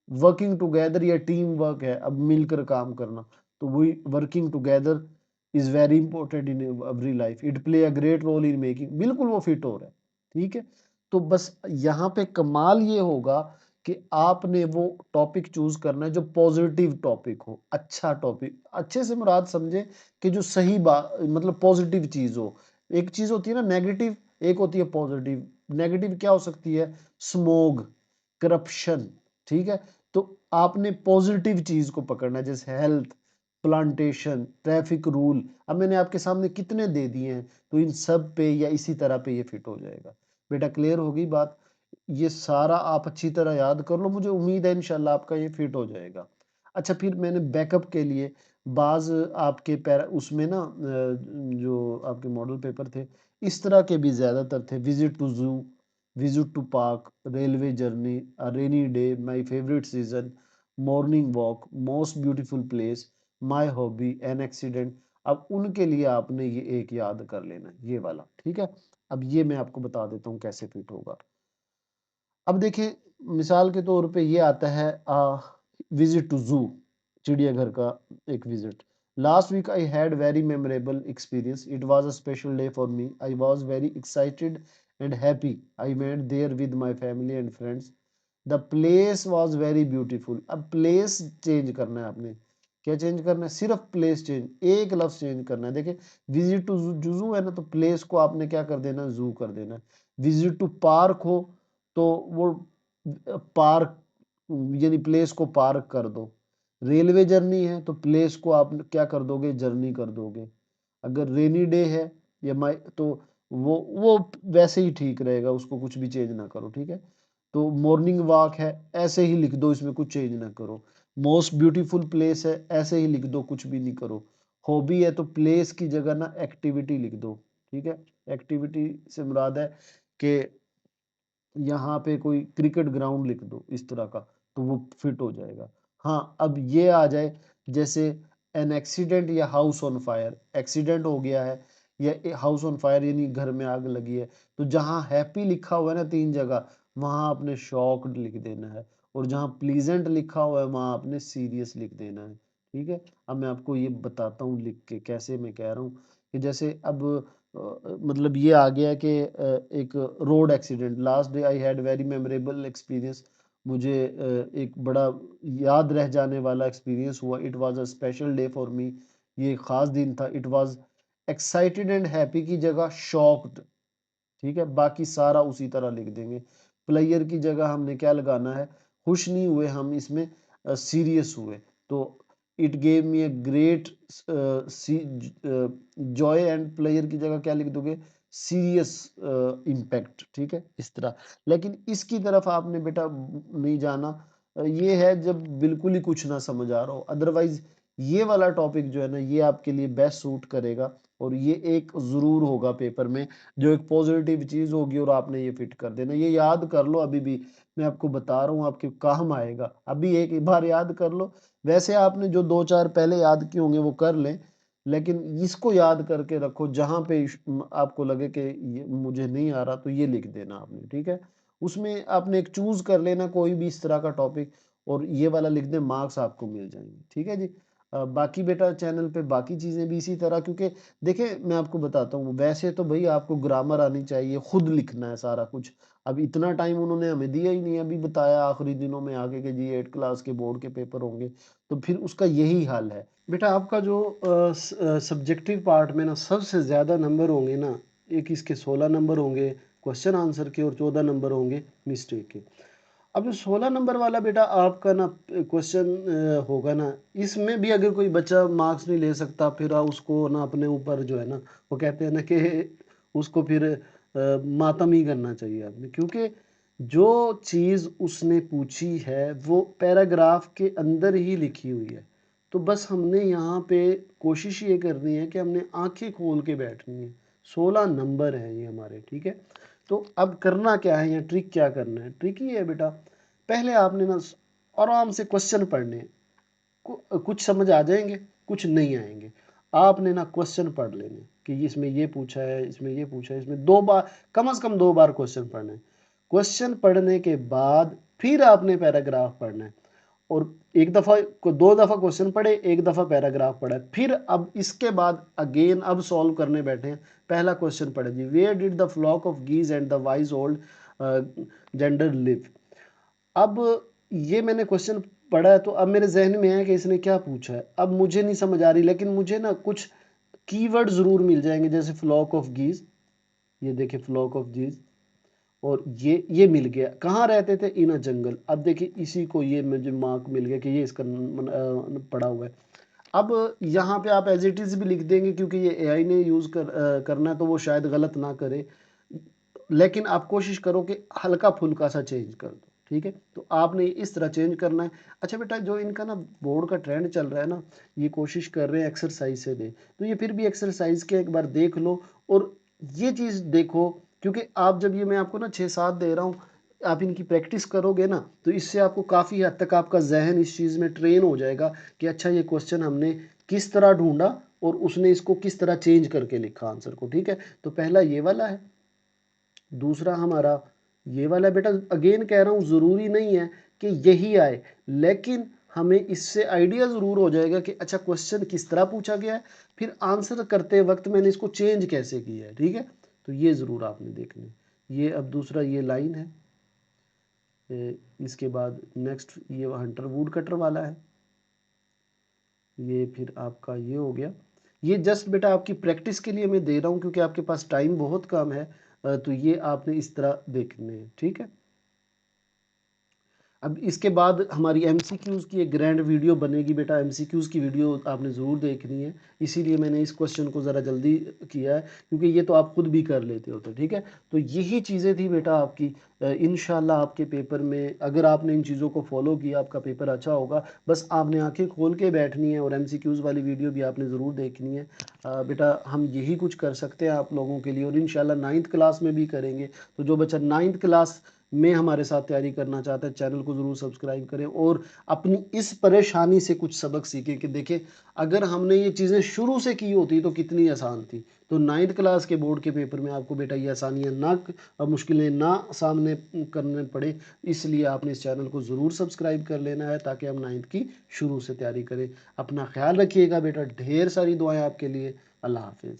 वर्किंग टुगेदर, या टीम वर्क है, अब मिलकर काम करना, तो वही working together is very important in every life, it play a great role in making, बिल्कुल वो फिट हो रहा है, ठीक है। तो बस यहाँ पे कमाल ये होगा कि आपने वो टॉपिक चूज करना है जो पॉजिटिव टॉपिक हो, अच्छा टॉपिक, अच्छे से मुराद समझे कि जो सही बात, मतलब पॉजिटिव चीज हो। एक चीज होती है ना नेगेटिव, एक होती है पॉजिटिव। नेगेटिव क्या हो सकती है, स्मोग, करप्शन, ठीक है। तो आपने पॉजिटिव चीज को पकड़ना है, जैसे हेल्थ, प्लांटेशन, ट्रैफिक रूल। अब मैंने आपके सामने कितने दे दिए हैं, तो इन सब पे या इसी तरह पे ये फिट हो जाएगा। बेटा क्लियर होगी बात, ये सारा आप अच्छी तरह याद कर लो, मुझे उम्मीद है इंशाल्लाह आपका ये फिट हो जाएगा। अच्छा फिर मैंने बैकअप के लिए बाज आपके पैरा उसमें ना जो आपके मॉडल पेपर थे, इस तरह के भी ज्यादातर थे, विजिट टू जू, visit to park, railway journey, a rainy day, my favorite season, morning walk, most beautiful place, my hobby, an accident। अब उनके लिए आपने ये एक याद कर लेना है, ये वाला, ठीक है। अब ये मैं आपको बता देता हूँ कैसे फिट होगा। अब देखिए मिसाल के तौर पे ये आता है विजिट टू जू, चिड़ियाघर का एक visit. Last week I had very memorable experience, it was a special day for me, I was very excited and happy, I went there with my family and friends, the place was very beautiful. अब place change करना है आपने, क्या change करना है, सिर्फ place change, एक लफ्ज चेंज करना है। देखिए विजिट टू जू है ना, तो प्लेस को आपने क्या कर देना, जू कर देना। विजिट टू पार्क हो तो वो पार्क यानी प्लेस को पार्क कर दो। रेलवे जर्नी है तो प्लेस को आप क्या कर दोगे, जर्नी कर दोगे। अगर रेनी डे है या माई, तो वो वैसे ही ठीक रहेगा, उसको कुछ भी चेंज ना करो, ठीक है। तो मॉर्निंग वॉक है ऐसे ही लिख दो, इसमें कुछ चेंज ना करो। मोस्ट ब्यूटीफुल प्लेस है ऐसे ही लिख दो, कुछ भी नहीं करो। हॉबी है तो प्लेस की जगह ना एक्टिविटी लिख दो, ठीक है। एक्टिविटी से मुराद है कि यहाँ पे कोई क्रिकेट ग्राउंड लिख दो इस तरह का, तो वो फिट हो जाएगा। हाँ, अब ये आ जाए जैसे एन एक्सीडेंट या हाउस ऑन फायर, एक्सीडेंट हो गया है या हाउस ऑन फायर यानी घर में आग लगी है, तो जहाँ हैप्पी लिखा हुआ है ना 3 जगह, वहाँ आपने शॉक्ड लिख देना है, और जहाँ प्लीजेंट लिखा हुआ है वहाँ आपने सीरियस लिख देना है, ठीक है। अब मैं आपको ये बताता हूँ लिख के कैसे मैं कह रहा हूँ कि जैसे अब मतलब ये आ गया कि एक road accident, last day I had very memorable experience, मुझे एक बड़ा याद रह जाने वाला एक्सपीरियंस हुआ। It was a special day for मी, ये एक खास दिन था। It was excited and happy की जगह शॉक्ड, ठीक है। बाकी सारा उसी तरह लिख देंगे। प्लेयर की जगह हमने क्या लगाना है, खुश नहीं हुए हम, इसमें सीरियस हुए। तो it gave me a great Joy, and player की जगह क्या लिख दोगे, सीरियस इम्पैक्ट, ठीक है, इस तरह। लेकिन इसकी तरफ आपने बेटा नहीं जाना। ये है जब बिल्कुल ही कुछ ना समझ आ रहा हो, अदरवाइज ये वाला टॉपिक जो है ना ये आपके लिए बेस्ट सूट करेगा, और ये एक जरूर होगा पेपर में, जो एक पॉजिटिव चीज होगी, और आपने ये फिट कर देना। ये याद कर लो, अभी भी मैं आपको बता रहा हूँ आपके काम आएगा, अभी एक बार याद कर लो। वैसे आपने जो 2-4 पहले याद किए होंगे वो कर लें, लेकिन इसको याद करके रखो, जहां पे आपको लगे कि ये मुझे नहीं आ रहा तो ये लिख देना आपने, ठीक है। उसमें आपने एक चूज कर लेना कोई भी इस तरह का टॉपिक, और ये वाला लिख दे, मार्क्स आपको मिल जाएंगे, ठीक है जी। बाकी बेटा चैनल पे बाकी चीजें भी इसी तरह, क्योंकि देखिए मैं आपको बताता हूँ, वैसे तो भाई आपको ग्रामर आनी चाहिए, खुद लिखना है सारा कुछ। अब इतना टाइम उन्होंने हमें दिया ही नहीं, अभी बताया आखिरी दिनों में आगे के जी 8 क्लास के बोर्ड के पेपर होंगे, तो फिर उसका यही हाल है। बेटा आपका जो सब्जेक्टिव पार्ट में ना सबसे ज़्यादा नंबर होंगे ना, एक इसके 16 नंबर होंगे क्वेश्चन आंसर के, और 14 नंबर होंगे मिस्टेक के। अब जो 16 नंबर वाला बेटा आपका ना क्वेश्चन होगा ना, इसमें भी अगर कोई बच्चा मार्क्स नहीं ले सकता, फिर उसको ना अपने ऊपर जो है ना, वो कहते हैं ना कि उसको फिर मातम ही करना चाहिए आपने, क्योंकि जो चीज़ उसने पूछी है वो पैराग्राफ के अंदर ही लिखी हुई है। तो बस हमने यहाँ पे कोशिश ये करनी है कि हमने आंखें खोल के बैठनी है। 16 नंबर हैं ये हमारे, ठीक है। तो अब करना क्या है, या ट्रिक क्या करना है, ट्रिक ही है बेटा, पहले आपने ना आराम से क्वेश्चन पढ़ने हैं। कुछ समझ आ जाएंगे, कुछ नहीं आएंगे। आपने ना क्वेश्चन पढ़ लेने कि इसमें ये पूछा है, इसमें ये पूछा है, इसमें 2 बार, कम से कम 2 बार क्वेश्चन पढ़ने। क्वेश्चन पढ़ने के बाद फिर आपने पैराग्राफ पढ़ना है, और एक दफा को 2 दफा क्वेश्चन पढ़े, एक दफा पैराग्राफ पढ़ा, फिर अब इसके बाद अगेन अब सॉल्व करने बैठे हैं। पहला क्वेश्चन पढ़े जी, where did the flock of geese and the wise old gander live. अब ये मैंने क्वेश्चन पढ़ा है, तो अब मेरे जहन में है कि इसने क्या पूछा है। अब मुझे नहीं समझ आ रही, लेकिन मुझे ना कुछ कीवर्ड जरूर मिल जाएंगे, जैसे फ्लॉक ऑफ गीज, ये देखिए फ्लॉक ऑफ गीज, और ये मिल गया, कहाँ रहते थे, इन अ जंगल। अब देखिए इसी को ये मुझे मार्क मिल गया कि ये इसका पड़ा हुआ है। अब यहाँ पे आप एज इट इज भी लिख देंगे, क्योंकि ये एआई ने यूज करना है, तो वो शायद गलत ना करे, लेकिन आप कोशिश करो कि हल्का फुल्का सा चेंज कर दो, ठीक है। तो आपने इस तरह चेंज करना है। अच्छा बेटा, जो इनका ना बोर्ड का ट्रेंड चल रहा है ना, ये कोशिश कर रहे हैं एक्सरसाइज से दे, तो ये फिर भी एक्सरसाइज के एक बार देख लो, और ये चीज़ देखो, क्योंकि आप जब ये मैं आपको ना 6-7 दे रहा हूँ, आप इनकी प्रैक्टिस करोगे ना, तो इससे आपको काफ़ी हद तक आपका जहन इस चीज़ में ट्रेन हो जाएगा कि अच्छा ये क्वेश्चन हमने किस तरह ढूंढा, और उसने इसको किस तरह चेंज करके लिखा आंसर को, ठीक है। तो पहला ये वाला है, दूसरा हमारा ये वाला बेटा, अगेन कह रहा हूँ ज़रूरी नहीं है कि यही आए, लेकिन हमें इससे आइडिया ज़रूर हो जाएगा कि अच्छा क्वेश्चन किस तरह पूछा गया है, फिर आंसर करते वक्त मैंने इसको चेंज कैसे किया है, ठीक है। तो ये ज़रूर आपने देखना है। ये अब दूसरा ये लाइन है, इसके बाद नेक्स्ट ये हंटर वुड कटर वाला है, ये फिर आपका ये हो गया। ये जस्ट बेटा आपकी प्रैक्टिस के लिए मैं दे रहा हूँ, क्योंकि आपके पास टाइम बहुत कम है, तो ये आपने इस तरह देखने हैं, ठीक है। अब इसके बाद हमारी एमसीक्यूज़ की एक ग्रैंड वीडियो बनेगी बेटा, एमसीक्यूज़ की वीडियो आपने ज़रूर देखनी है। इसीलिए मैंने इस क्वेश्चन को ज़रा जल्दी किया है, क्योंकि ये तो आप खुद भी कर लेते हो, तो ठीक है। तो यही चीज़ें थी बेटा आपकी। इंशाल्लाह आपके पेपर में अगर आपने इन चीज़ों को फॉलो किया, आपका पेपर अच्छा होगा। बस आपने आंखें खोल के बैठनी है और एमसीक्यूज़ वाली वीडियो भी आपने ज़रूर देखनी है। बेटा हम यही कुछ कर सकते हैं आप लोगों के लिए, और इंशाल्लाह 9th क्लास में भी करेंगे। तो जो बच्चा 9th क्लास में हमारे साथ तैयारी करना चाहता है, चैनल को ज़रूर सब्सक्राइब करें और अपनी इस परेशानी से कुछ सबक सीखें कि देखिए, अगर हमने ये चीज़ें शुरू से की होती तो कितनी आसान थी। तो 9th क्लास के बोर्ड के पेपर में आपको बेटा ये आसानियाँ और मुश्किलें ना सामने करने पड़े, इसलिए आपने इस चैनल को ज़रूर सब्सक्राइब कर लेना है, ताकि हम 9th की शुरू से तैयारी करें। अपना ख्याल रखिएगा बेटा, ढेर सारी दुआएं आपके लिए। अल्लाह हाफिज़।